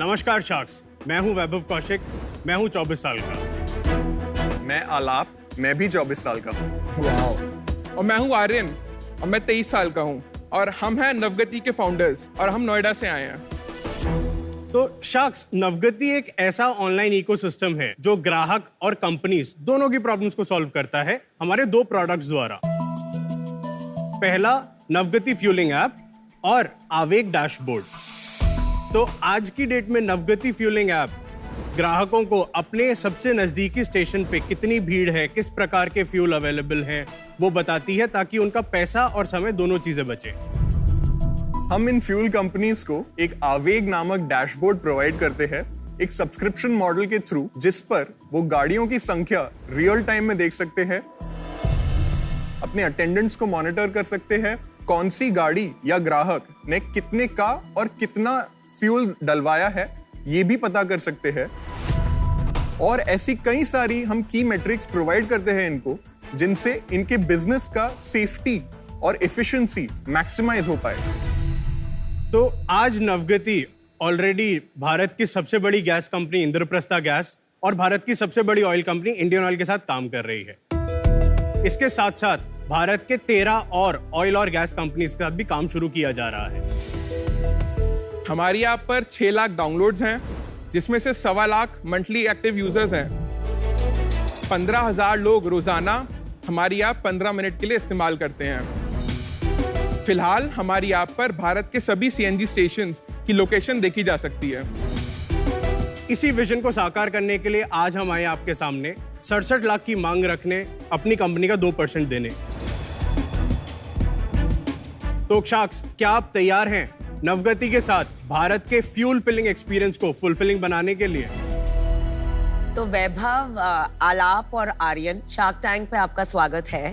Speaker 10: नमस्कार शार्क्स, मैं हूं वैभव कौशिक, मैं हूं 24 साल का।
Speaker 12: मैं आलाप, मैं भी 24 साल का हूं।
Speaker 11: और मैं हूं आर्यन और मैं 23 साल का हूं और हम हैं नवगति के फाउंडर्स और हम नोएडा से आए हैं।
Speaker 10: तो शार्क्स, नवगति एक ऐसा ऑनलाइन इकोसिस्टम है जो ग्राहक और कंपनीज दोनों की प्रॉब्लम्स को सॉल्व करता है हमारे 2 प्रोडक्ट्स द्वारा। पहला नवगति फ्यूलिंग ऐप और आवेग डैशबोर्ड। तो आज की डेट में नवगति फ्यूलिंग ऐप ग्राहकों को अपने सबसे नजदीकी स्टेशन पे कितनी भीड़ है, किस प्रकार के फ्यूल अवेलेबल हैं, वो बताती है ताकि उनका पैसा और समय दोनों चीजें बचे।
Speaker 12: हम इन फ्यूल कंपनीज को एक आवेग नामक डैशबोर्ड प्रोवाइड करते हैं, एक सब्सक्रिप्शन मॉडल के थ्रू, जिस पर वो गाड़ियों की संख्या रियल टाइम में देख सकते हैं, अपने अटेंडेंट्स को मॉनिटर कर सकते हैं, कौन सी गाड़ी या ग्राहक ने कितने का और कितना फ्यूल डलवाया है ये भी पता कर सकते हैं। और ऐसी कई सारी हम की मेट्रिक्स प्रोवाइड करते हैं इनको, जिनसे इनके बिजनेस का सेफ्टी और एफिशिएंसी मैक्सिमाइज हो पाए।
Speaker 10: तो आज नवगति ऑलरेडी भारत की सबसे बड़ी गैस कंपनी इंद्रप्रस्था गैस और भारत की सबसे बड़ी ऑयल कंपनी इंडियन ऑयल के साथ काम कर रही है। इसके साथ साथ भारत के 13 और ऑयल और गैस कंपनी के साथ भी काम शुरू किया जा रहा है।
Speaker 11: हमारी ऐप पर 6 लाख डाउनलोड्स हैं, जिसमें से 1.25 लाख मंथली एक्टिव यूजर्स हैं। 15,000 लोग रोजाना हमारी ऐप 15 मिनट के लिए इस्तेमाल करते हैं। फिलहाल हमारी ऐप पर भारत के सभी सीएनजी स्टेशंस की लोकेशन देखी जा सकती है।
Speaker 10: इसी विजन को साकार करने के लिए आज हम आए आपके सामने 67 लाख की मांग रखने, अपनी कंपनी का 2% देने। तो शाक्स, क्या आप तैयार हैं नवगति के साथ भारत के फ्यूल फिलिंग एक्सपीरियंस को फुलफिलिंग बनाने के लिए?
Speaker 7: तो वैभव, आलाप और आर्यन, शार्क टैंक पे आपका स्वागत है।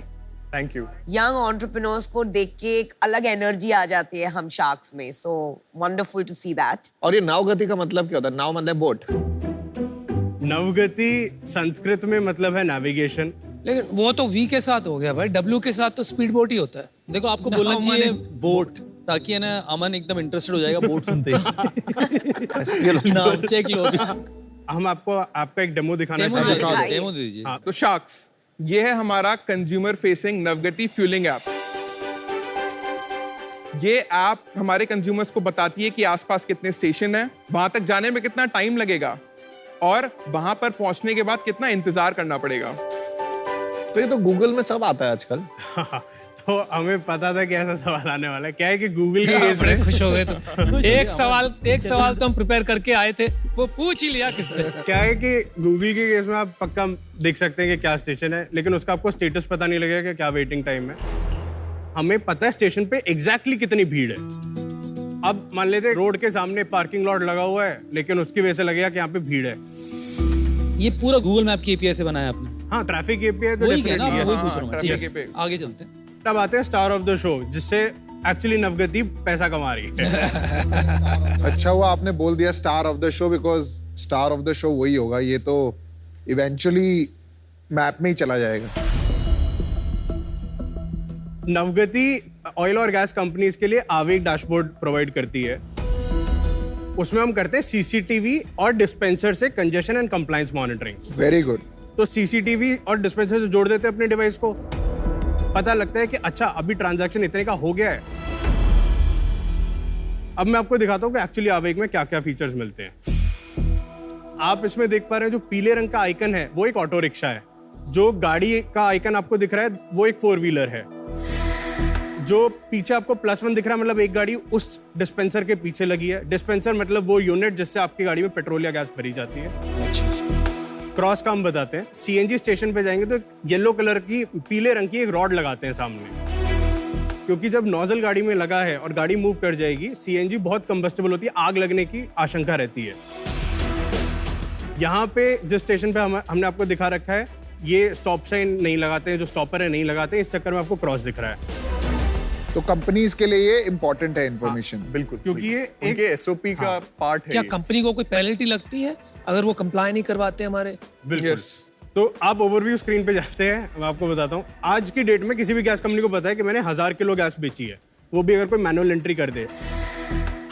Speaker 12: Thank you.
Speaker 7: यंग एंटरप्रेन्योर्स को देख के एक अलग एनर्जी आ जाती है हम शार्क्स में, so wonderful to see that.
Speaker 4: और ये नावगति का मतलब क्या होता है? नाव मतलब बोट।
Speaker 10: नवगति संस्कृत में मतलब है नेविगेशन।
Speaker 6: लेकिन वो तो वी के साथ हो गया भाई, डब्ल्यू के साथ तो स्पीड बोट ही होता है।
Speaker 8: देखो आपको बोलना चाहिए बोट, ताकि है ना अमन एकदम इंटरेस्टेड हो जाएगा बोट सुनते ही। नाम चेक लो।
Speaker 10: हम आपको आपका एक डेमो दिखाना
Speaker 8: डेमो दे दीजिए।
Speaker 11: हाँ, तो शार्क्स, ये है हमारा कंज्यूमर फेसिंग नवगति फ्यूलिंग ऐप। ये ऐप हमारे कंज्यूमर्स को बताती है कि आसपास कितने स्टेशन हैं, वहां तक जाने में कितना टाइम लगेगा और वहां पर पहुंचने के बाद कितना इंतजार करना पड़ेगा।
Speaker 4: तो ये तो गूगल में सब आता है आजकल।
Speaker 10: तो हमें पता था कि ऐसा सवाल आने वाला है। क्या है कि गूगल के केस में
Speaker 6: खुश हो गए तो एक सवाल तो हम प्रिपेयर करके आए थे, वो पूछ ही लिया किसने।
Speaker 10: क्या है कि गूगल के केस में आप पक्का देख सकते हैं कि क्या स्टेशन है, लेकिन उसका आपको स्टेटस पता नहीं लगेगा कि क्या वेटिंग टाइम है। हमें पता है स्टेशन पे एग्जैक्टली कितनी भीड़ है। अब मान लेते हैं रोड के सामने पार्किंग लॉट लगा हुआ है, लेकिन उसकी वजह से लगेगा कि यहाँ पे भीड़ है।
Speaker 8: ये पूरा गूगल मैप की एपीआई से बनाया आपने?
Speaker 10: हाँ, ट्रैफिक एपीआई तो
Speaker 8: वही है ना,
Speaker 10: डेफिनेटली
Speaker 8: वही
Speaker 10: है।
Speaker 8: पूछ रहा हूं मैं। ठीक है, आगे चलते हैं।
Speaker 10: तब आते हैं स्टार ऑफ द शो, जिससे एक्चुअली नवगति पैसा कमा रही है।
Speaker 5: अच्छा हुआ आपने बोल दिया star of the show, because star of the show वही होगा। ये तो इवेंचुअली मैप में ही चला जाएगा।
Speaker 10: नवगति ऑयल और गैस कंपनीज के लिए आवेग डैशबोर्ड प्रोवाइड करती है। उसमें हम करते हैं सीसीटीवी और डिस्पेंसर से congestion and compliance monitoring.
Speaker 5: Very good.
Speaker 10: तो सीसीटीवी और डिस्पेंसर से जोड़ देते हैं अपने डिवाइस को, पता लगता है कि अच्छा अभी ट्रांजैक्शन इतने का हो गया है। अब मैं आपको दिखाता हूं कि एक्चुअली आवेग में क्या क्या फीचर्स मिलते हैं। आप इसमें देख पा रहे हैं जो पीले रंग का आइकन है वो एक ऑटो रिक्शा है। जो गाड़ी का आइकन आपको दिख रहा है वो एक 4 व्हीलर है। जो पीछे आपको +1 दिख रहा है मतलब एक गाड़ी उस डिस्पेंसर के पीछे लगी है। डिस्पेंसर मतलब वो यूनिट जिससे आपकी गाड़ी में पेट्रोल या गैस भरी जाती है। क्रॉस का हम बताते हैं। सीएनजी स्टेशन पे जाएंगे तो येलो कलर की, पीले रंग की एक रॉड लगाते हैं सामने, क्योंकि जब नोजल गाड़ी में लगा है और गाड़ी मूव कर जाएगी, सीएनजी बहुत कंबस्टेबल होती है, आग लगने की आशंका रहती है। यहाँ पे जिस स्टेशन पे हमने आपको दिखा रखा है, ये स्टॉप साइन नहीं लगाते हैं, जो स्टॉपर है नहीं लगाते, इस चक्कर में आपको क्रॉस दिख रहा है।
Speaker 5: तो कंपनीज के लिए ये इंपॉर्टेंट है इन्फॉर्मेशन।
Speaker 12: बिल्कुल,
Speaker 10: क्योंकि ये
Speaker 12: उनके एसओपी का पार्ट है।
Speaker 6: क्या कंपनी को कोई पेनल्टी लगती है अगर वो कंप्लाई नहीं करवाते हमारे?
Speaker 10: बिल्कुल। तो आप ओवरव्यू स्क्रीन पे जाते हैं, मैं आपको बताता हूँ। आज की डेट में किसी भी गैस कंपनी को पता है कि मैंने 1000 किलो गैस बेची है, वो भी अगर कोई मैनुअल एंट्री कर दे।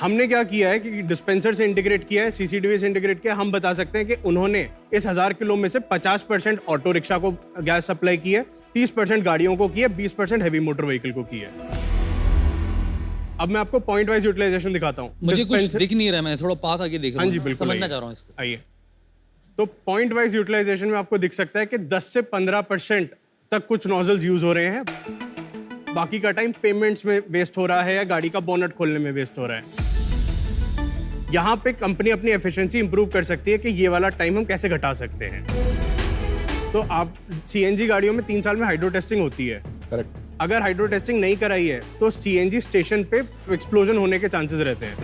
Speaker 10: हमने क्या किया है कि डिस्पेंसर से इंटीग्रेट किया है, सीसीटीवी से इंटीग्रेट किया है। हम बता सकते हैं कि उन्होंने इस 1000 किलो में से 50% ऑटो रिक्शा को गैस सप्लाई की है, 30% गाड़ियों को की है, 20% हैवी मोटर व्हीकल को की है। अब मैं आपको पॉइंट वाइज यूटिलाइजेशन दिखाता हूँ।
Speaker 8: मुझे कुछ दिख नहीं रहा, मैं थोड़ा पास आगे देख रहा हूँ।
Speaker 10: हाँ जी, बिल्कुल,
Speaker 8: समझना चाह रहा हूँ इसको।
Speaker 10: आइए। तो पॉइंट वाइज यूटिलाइजेशन में आपको दिख सकता है कि 10 से 15% तक कुछ नोजल्स यूज हो रहे हैं। बाकी का टाइम पेमेंट्स में वेस्ट हो रहा है या गाड़ी का बोनट खोलने में वेस्ट हो रहा है। यहाँ पे कंपनी अपनी एफिशिएंसी इंप्रूव कर सकती है कि ये वाला टाइम हम कैसे घटा सकते हैं। तो आप सीएनजी गाड़ियों में 3 साल में हाइड्रो टेस्टिंग होती है।
Speaker 5: करेक्ट।
Speaker 10: अगर हाइड्रो टेस्टिंग नहीं कराई है तो सीएनजी स्टेशन पे एक्सप्लोजन होने के चांसेस रहते हैं।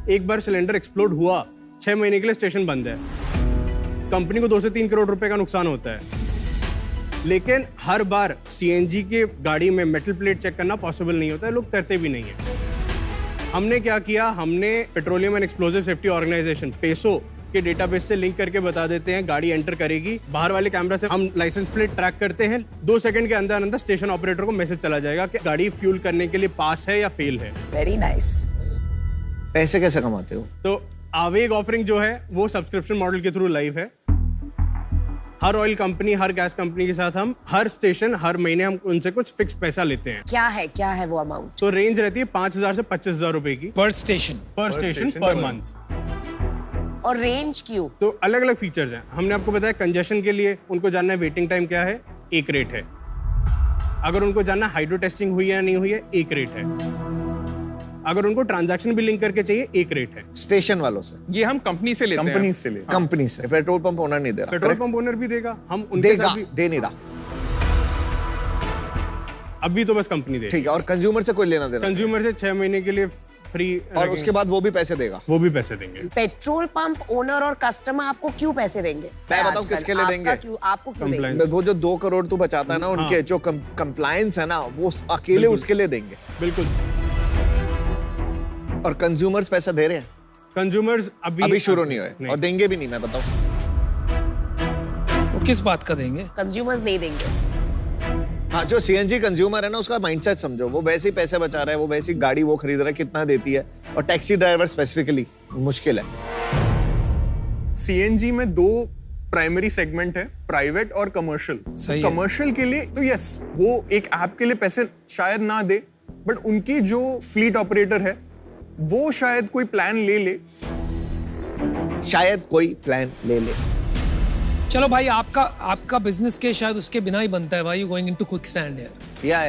Speaker 10: एक बार सिलेंडर एक्सप्लोड हुआ, 6 महीने के लिए स्टेशन बंद है, कंपनी को 2 से 3 करोड़ रुपए का नुकसान होता है। लेकिन हर बार सीएनजी के गाड़ी में मेटल प्लेट चेक करना पॉसिबल नहीं होता है, लोग करते भी नहीं है। हमने क्या किया, हमने petroleum and explosive safety organisation PESO के डेटाबेस से लिंक करके बता देते हैं, गाड़ी एंटर करेगी, बाहर वाले कैमरा से हम लाइसेंस प्लेट ट्रैक करते हैं, 2 सेकंड के अंदर अंदर स्टेशन ऑपरेटर को मैसेज चला जाएगा कि गाड़ी फ्यूल करने के लिए पास है या फेल है।
Speaker 7: Very nice.
Speaker 4: पैसे कैसे कमाते हो?
Speaker 10: तो आवेग ऑफरिंग जो है वो सब्सक्रिप्शन मॉडल के थ्रू लाइव है। हर ऑयल कंपनी, हर गैस कंपनी के साथ हम हर स्टेशन, हर महीने हम उनसे कुछ फिक्स पैसा लेते हैं।
Speaker 7: क्या है वो अमाउंट?
Speaker 10: तो रेंज रहती है 5,000 से 25,000 रुपए की
Speaker 6: पर स्टेशन
Speaker 10: पर मंथ।
Speaker 7: और रेंज क्यों?
Speaker 10: तो अलग अलग फीचर्स हैं। हमने आपको बताया कंजेशन के लिए उनको जानना है वेटिंग टाइम क्या है, एक रेट है। अगर उनको जानना हाइड्रो टेस्टिंग हुई है या नहीं हुई है, एक रेट है। अगर उनको ट्रांजैक्शन भी लिंक करके चाहिए, एक रेट है।
Speaker 4: स्टेशन वालों से?
Speaker 11: ये हम कंपनी से लेते हैं।
Speaker 12: कंपनी से ले।
Speaker 4: कंपनी से। पेट्रोल पंप ओनर नहीं दे रहा?
Speaker 10: पेट्रोल पंप ओनर भी देगा, हम उनके
Speaker 4: देगा,
Speaker 10: साथ भी
Speaker 4: दे नहीं रहा।
Speaker 10: अभी तो बस कंपनी देगी।
Speaker 4: ठीक है। और कंज्यूमर से कोई लेना देना?
Speaker 10: कंज्यूमर से 6 महीने के लिए फ्री,
Speaker 4: और उसके बाद वो भी पैसे देगा?
Speaker 10: वो भी पैसे देंगे।
Speaker 7: पेट्रोल पंप ओनर और कस्टमर आपको क्यों पैसे देंगे?
Speaker 4: मैं बताऊं किसके लिए देंगे?
Speaker 7: आपको क्यों देंगे?
Speaker 4: वो जो 2 करोड़ तू बचाता है ना, उनके जो कंप्लायंस है ना, वो अकेले उसके लिए देंगे।
Speaker 10: बिल्कुल।
Speaker 4: और कंज्यूमर्स पैसा दे रहे हैं?
Speaker 10: कंज्यूमर्स अभी
Speaker 4: शुरू नहीं हुए और देंगे भी नहीं, मैं बताऊं।
Speaker 6: वो किस बात का देंगे?
Speaker 7: कंज्यूमर्स नहीं देंगे।
Speaker 4: हाँ, जो सीएनजी कंज्यूमर है ना, उसका माइंडसेट समझो। वो वैसे ही पैसे बचा रहा है, वो वैसी गाड़ी वो खरीद रहा है, कितना देती है। और टैक्सी ड्राइवर स्पेसिफिकली मुश्किल है।
Speaker 12: सीएनजी में 2 प्राइमरी सेगमेंट है, प्राइवेट और कमर्शियल। कमर्शियल के लिए तो यस, वो एक ऐप के लिए पैसे शायद ना दे, बट उनकी जो फ्लीट ऑपरेटर है वो शायद कोई प्लान ले ले।
Speaker 6: चलो भाई, आपका बिजनेस के शायद उसके बिना ही बनता है भाई। गोइंग इनटू क्विकसैंड यार।
Speaker 4: या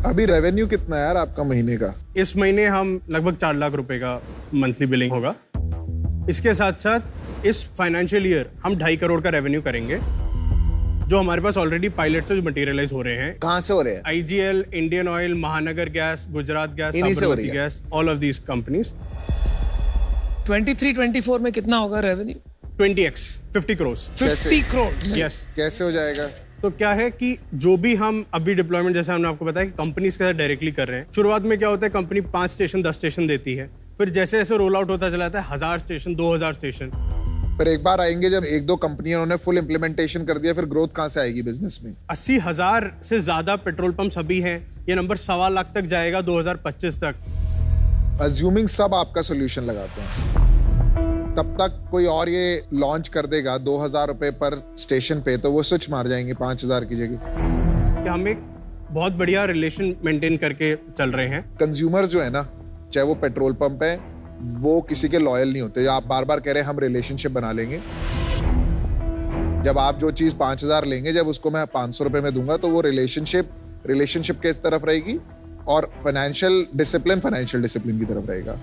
Speaker 5: अभी रेवेन्यू कितना है यार आपका महीने का?
Speaker 10: इस महीने हम लगभग 4 लाख रुपए का मंथली बिलिंग होगा। इसके साथ साथ इस फाइनेंशियल ईयर हम 2.5 करोड़ का रेवेन्यू करेंगे, जो हमारे पास ऑलरेडी पायलट से मटेरियलाइज हो रहे हैं।
Speaker 4: कहाँ से हो रहे हैं?
Speaker 10: आईजीएल, इंडियन ऑयल, महानगर gas, Gujarat gas, Sabarmati gas, all of these companies.
Speaker 6: 23-24 में कितना होगा revenue?
Speaker 10: 20x, 50 crore.
Speaker 6: 50 crore?
Speaker 10: Yes.
Speaker 5: कैसे हो जाएगा?
Speaker 10: तो क्या है कि जो भी हम अभी डिप्लॉयमेंट, जैसे हमने आपको बताया कि कंपनीज के साथ डायरेक्टली कर रहे हैं। शुरुआत में क्या होता है, कंपनी 5 स्टेशन 10 स्टेशन देती है, फिर जैसे जैसे रोल आउट होता चला जाता है 1000 स्टेशन, 2000 स्टेशन।
Speaker 5: पर एक बार आएंगे जब 1-2 कंपनियों ने फुल इंप्लीमेंटेशन कर दिया, फिर ग्रोथ कहाँ से आएगी बिजनेस में?
Speaker 10: 80,000 से ज्यादा पेट्रोल पंप्स अभी हैं। ये नंबर 1.25 लाख तक जाएगा 2025 तक।
Speaker 5: अज्यूमिंग सब आपका सोल्यूशन लगाते हैं, तब तक कोई और ये लॉन्च कर देगा 2,000 रुपए पर स्टेशन पे, तो वो स्विच मार जाएंगे 5,000 की जगह।
Speaker 10: कि हम एक बहुत बढ़िया रिलेशन मेंटेन करके चल रहे हैं।
Speaker 5: कंज्यूमर जो है ना, चाहे वो पेट्रोल पंप है, वो किसी के लॉयल नहीं होते। आप बार बार कह रहे हैं हम रिलेशनशिप बना लेंगे, जब आप जो चीज 5,000 लेंगे, जब उसको मैं 500 रुपए में दूंगा, तो वो रिलेशनशिप के तरफ रहेगी और फाइनेंशियल डिसिप्लिन की तरफ रहेगा।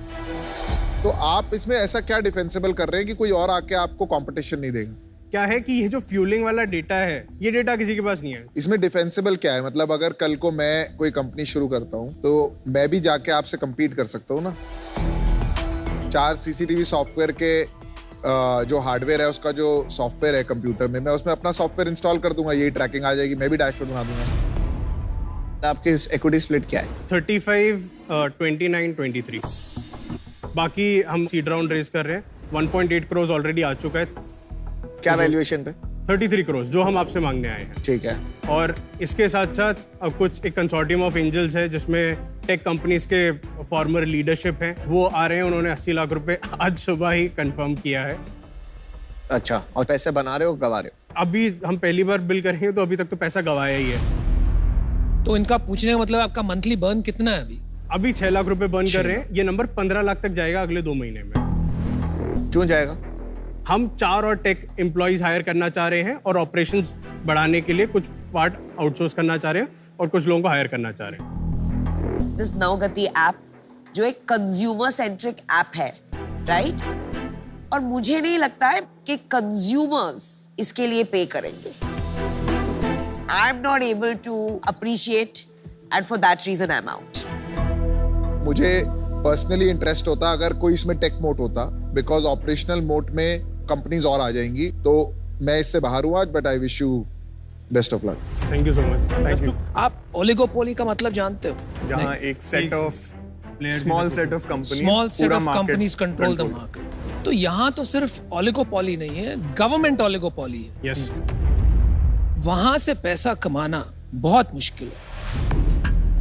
Speaker 5: तो आप इसमें ऐसा क्या डिफेंसिबल कर रहे हैं कि कोई और आके आपको कंपटीशन नहीं देगा?
Speaker 10: क्या है कि ये जो फ्यूलिंग वाला डेटा है, ये डेटा किसी के पास नहीं है।
Speaker 5: इसमें डिफेंसिबल क्या है? मतलब अगर कल को मैं कोई कंपनी शुरू करता हूँ, तो मैं भी जाके आपसे compete कर सकता हूँ ना। 4 CCTV सॉफ्टवेयर के जो हार्डवेयर है, उसका जो सॉफ्टवेयर है कंप्यूटर में, मैं उसमें अपना सॉफ्टवेयर इंस्टॉल कर दूंगा, यही ट्रैकिंग आ जाएगी, मैं भी डैशबोर्ड बना दूंगा।
Speaker 4: आपके इक्विटी स्प्लिट क्या है?
Speaker 10: 35, 29, 23। बाकी हम सीड राउंड रेज कर रहे हैं। 1.8 करोड़ ऑलरेडी आ चुका है।
Speaker 4: क्या वैल्यूएशन पे?
Speaker 10: 33 करोड़ जो हम आपसे मांगने आए हैं।
Speaker 4: ठीक है।
Speaker 10: और इसके साथ साथ अब कुछ एक कंसोर्टियम ऑफ एंजल्स है, जिसमें टेक कंपनीज के फॉर्मर लीडरशिप हैं, वो आ रहे हैं। उन्होंने 80 लाख रुपए आज सुबह ही कंफर्म किया है।
Speaker 4: अच्छा, और पैसे बना रहे हो, गवा रहे हो?
Speaker 10: अभी हम पहली बार बिल कर रहे हैं, तो अभी तक तो पैसा गवाया ही है।
Speaker 6: तो इनका पूछने का मतलब आपका मंथली बर्न कितना है?
Speaker 10: अभी 6 लाख रुपए बर्न कर रहे हैं। ये नंबर 15 लाख तक जाएगा अगले 2 महीने में।
Speaker 4: क्यों जाएगा?
Speaker 10: हम 4 और टेक एम्प्लॉइज हायर करना चाह रहे हैं और ऑपरेशंस बढ़ाने के लिए कुछ पार्ट आउटसोर्स करना चाह रहे हैं और कुछ लोगों को हायर करना चाह रहे हैं।
Speaker 7: दिस नवगति ऐप जो एक कंज्यूमर सेंट्रिक ऐप है, राइट? और मुझे नहीं लगता है कि कंज्यूमर्स इसके लिए पे करेंगे. I am not able to appreciate and for that reason I am out.
Speaker 5: मुझे पर्सनली इंटरेस्ट होता अगर कोई इसमें टेक मोट होता, बिकॉज ऑपरेशनल मोट में कंपनीज और आ जाएंगी. तो मैं इससे बाहर हुआ, but I wish you best of luck.
Speaker 10: Thank you so much. Thank you.
Speaker 6: आप ओलिगोपोली का मतलब जानते हो?
Speaker 12: जहां एक set of small set of
Speaker 6: companies control the market. तो यहाँ तो सिर्फ ओलिगोपोली नहीं है, गवर्नमेंट ओलिगोपोली है.
Speaker 10: यस.
Speaker 6: वहां से पैसा कमाना बहुत मुश्किल है.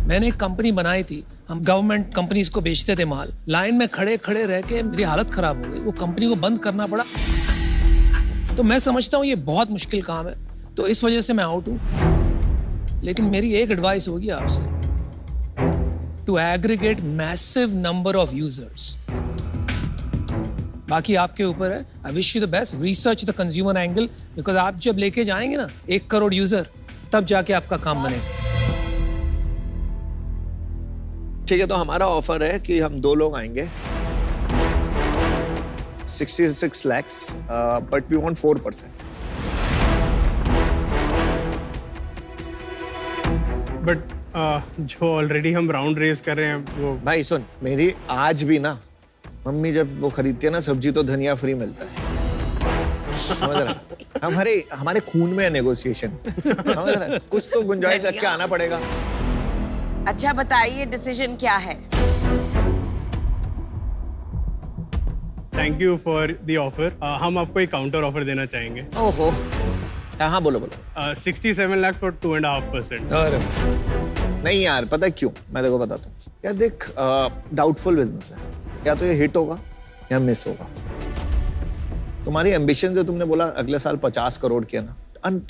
Speaker 6: मैंने एक कंपनी बनाई थी, हम गवर्नमेंट कंपनीज को बेचते थे माल. लाइन में खड़े खड़े रह के मेरी हालत खराब हो गई, वो कंपनी को बंद करना पड़ा. तो मैं समझता हूँ ये बहुत मुश्किल काम है, तो इस वजह से मैं आउट हूँ. लेकिन मेरी एक एडवाइस होगी आपसे, to aggregate massive number of users. बाकी आपके ऊपर है. I wish you the best. Research the consumer angle, because आप जब लेके जाएंगे ना 1 करोड़ यूजर, तब जाके आपका काम बनेगा.
Speaker 4: ठीक है, तो हमारा ऑफर है कि हम 2 लोग आएंगे, 66 lakhs, but we want 4%.
Speaker 10: But जो ऑलरेडी हम राउंड रेस कर रहे हैं वो.
Speaker 4: भाई सुन, मेरी आज भी ना मम्मी जब वो खरीदती है ना सब्जी, तो धनिया फ्री मिलता है. समझ रहा? हमारे खून में है नेगोशिएशन. समझ रहा? कुछ तो गुंजाइश रख के आना पड़ेगा.
Speaker 7: अच्छा बताइए डिसीजन क्या है?
Speaker 10: Thank you for the offer. हम आपको एक काउंटर ऑफर देना चाहेंगे.
Speaker 7: ओहो.
Speaker 4: हाँ बोलो.
Speaker 10: 67 लाख फॉर 2.5%.
Speaker 4: नहीं यार, पता है क्यों? मैं देखो बताता हूँ. यार देख, डाउटफुल बिजनेस है. या तो ये हिट होगा या मिस होगा. तुम्हारी एम्बिशन जो तुमने बोला अगले साल 50 करोड़ की है ना,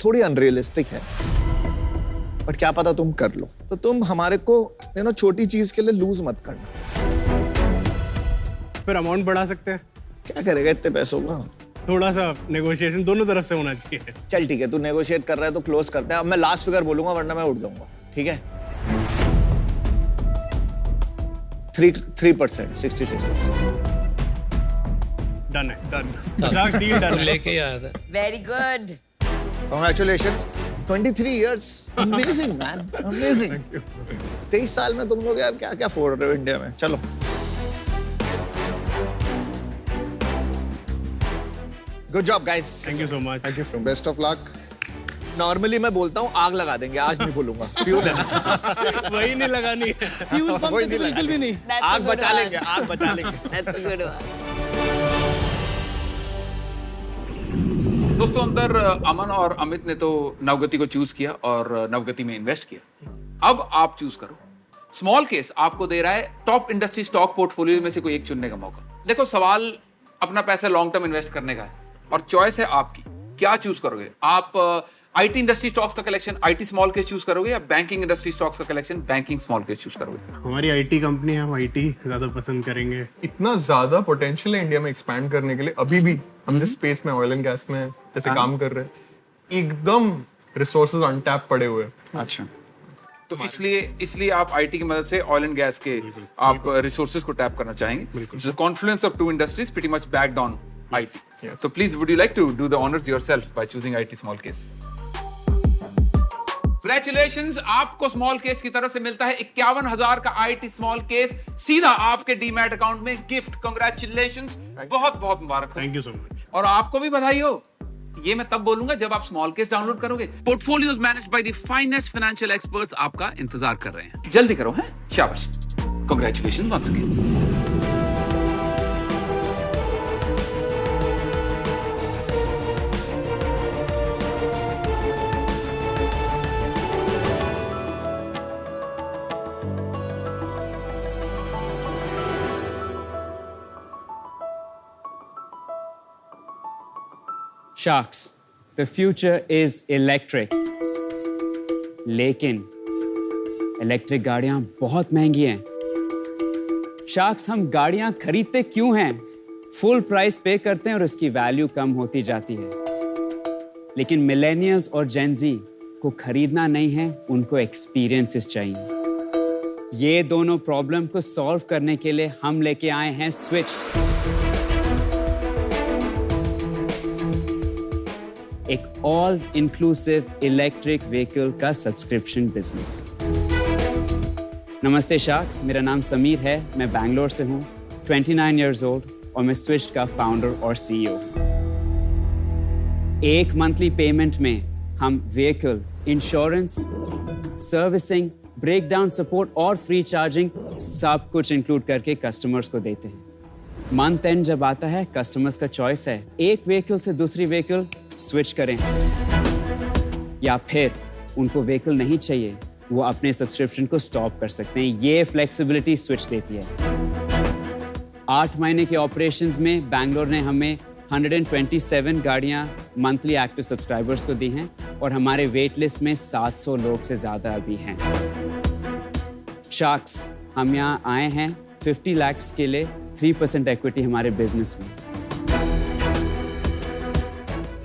Speaker 4: थोड़ी अनरियलिस्टिक है. बट क्या पता तुम कर लो. तो तुम हमारे को छोटी चीज के लिए लूज मत करना.
Speaker 10: फिर अमाउंट बढ़ा सकते हैं.
Speaker 4: क्या करेगा इतने पैसों का?
Speaker 10: थोड़ा सा नेगोशिएशन दोनों तरफ से होना चाहिए.
Speaker 4: चल ठीक है, तू नेगोशिएट कर रहा है तो क्लोज करते हैं. अब मैं लास्ट फिगर बोलूंगा, वरना मैं उठ जाऊंगा. ठीक है? 3%, 66%.
Speaker 10: डन है. डन. Deal done.
Speaker 6: लेके आया था.
Speaker 7: Very good.
Speaker 4: Congratulations. 23 years. Amazing man. Amazing. 23 साल में तुम लोग यार क्या क्या फोड़ रहे हो इंडिया में. चलो. Good job guys.
Speaker 10: Thank you so much.
Speaker 5: Thank you so much. Best of luck.
Speaker 4: Normally मैं बोलता हूँ आग लगा देंगे, आज नहीं बोलूंगा. फ्यूल है ना.
Speaker 10: वही नहीं लगानी है.
Speaker 6: फ्यूल पंप पे बिल्कुल भी नहीं.
Speaker 4: आग बचा लेंगे, आग बचा लेंगे.
Speaker 7: That's a good one.
Speaker 1: दोस्तों, अंदर अमन और अमित ने तो नवगति को चूज किया और नवगति में इन्वेस्ट किया. अब आप चूज करो. स्मॉल केस आपको दे रहा है टॉप इंडस्ट्री स्टॉक पोर्टफोलियो में से कोई एक चुनने का मौका. देखो, सवाल अपना पैसा लॉन्ग टर्म इन्वेस्ट करने का है और चॉइस है आपकी. क्या चूज करोगे आप? आईटी इंडस्ट्री स्टॉक्स का collection IT small case choose करोगे या बैंकिंग इंडस्ट्री स्टॉक्स का collection banking small case choose करोगे?
Speaker 10: हमारी आईटी कंपनी है, हम आईटी ज्यादा पसंद करेंगे.
Speaker 12: इतना ज्यादा पोटेंशियल है इंडिया में एक्सपैंड करने के लिए. अभी भी हम जिस स्पेस में ऑयल एंड गैस में जैसे काम कर रहे हैं, एकदम रिसोर्सेज अनटैप पड़े हुए हैं.
Speaker 5: अच्छा.
Speaker 1: तो इसलिए आप आईटी की मदद से ऑयल एंड गैस के आप रिसोर्सेज को टैप करना चाहेंगे. Confluence of two industries pretty much backed on IT.
Speaker 12: Yes.
Speaker 1: So please, would you like to do the honors yourself by choosing IT small case? Congratulations, आपको स्मॉल केस की तरफ से मिलता है 51,000 का IT स्मॉल केस सीधा आपके डीमैट अकाउंट में गिफ्ट. Congratulations, बहुत बहुत मुबारक हो.
Speaker 10: Thank you so much.
Speaker 1: और आपको भी बधाई हो. ये मैं तब बोलूंगा जब आप स्मॉल केस डाउनलोड करोगे. Portfolios managed by the finest financial experts आपका इंतजार कर रहे हैं. जल्दी करो. हैं? शाबाश. Congratulations once again.
Speaker 13: Sharks, the future is electric. लेकिन इलेक्ट्रिक गाड़ियां बहुत महंगी हैं. शार्क्स, हम गाड़ियां खरीदते क्यों हैं? फुल प्राइस पे करते हैं और उसकी वैल्यू कम होती जाती है. लेकिन मिलेनियल्स और जेन ज़ी को खरीदना नहीं है, उनको एक्सपीरियंसेस चाहिए. ये दोनों प्रॉब्लम को सॉल्व करने के लिए हम लेके आए हैं स्विच्ड, एक ऑल इंक्लूसिव इलेक्ट्रिक व्हीकल का सब्सक्रिप्शन बिजनेस। नमस्ते शार्क्स, मेरा नाम समीर है, मैं बैंगलोर से हूँ, 29 इयर्स ओल्ड और मैं स्विच्ड का फाउंडर और सीईओ। एक मंथली पेमेंट में हम vehicle, insurance, servicing, breakdown support और फ्री चार्जिंग सब कुछ इंक्लूड करके कस्टमर्स को देते हैं। मंथ एंड जब आता है, कस्टमर्स का चॉइस है, एक व्हीकल से दूसरी व्हीकल स्विच करें या फिर उनको व्हीकल नहीं चाहिए, वो अपने सब्सक्रिप्शन को स्टॉप कर सकते हैं। ये फ्लेक्सिबिलिटी स्विच देती है। 8 महीने के ऑपरेशंस में बैंगलोर ने हमें 127 गाड़ियां मंथली एक्टिव सब्सक्राइबर्स को दी हैं और हमारे वेट लिस्ट में 700 लोग से ज्यादा अभी हैं। शार्क्स, हम यहाँ आए हैं 50 लाख के लिए 3% इक्विटी हमारे बिजनेस में।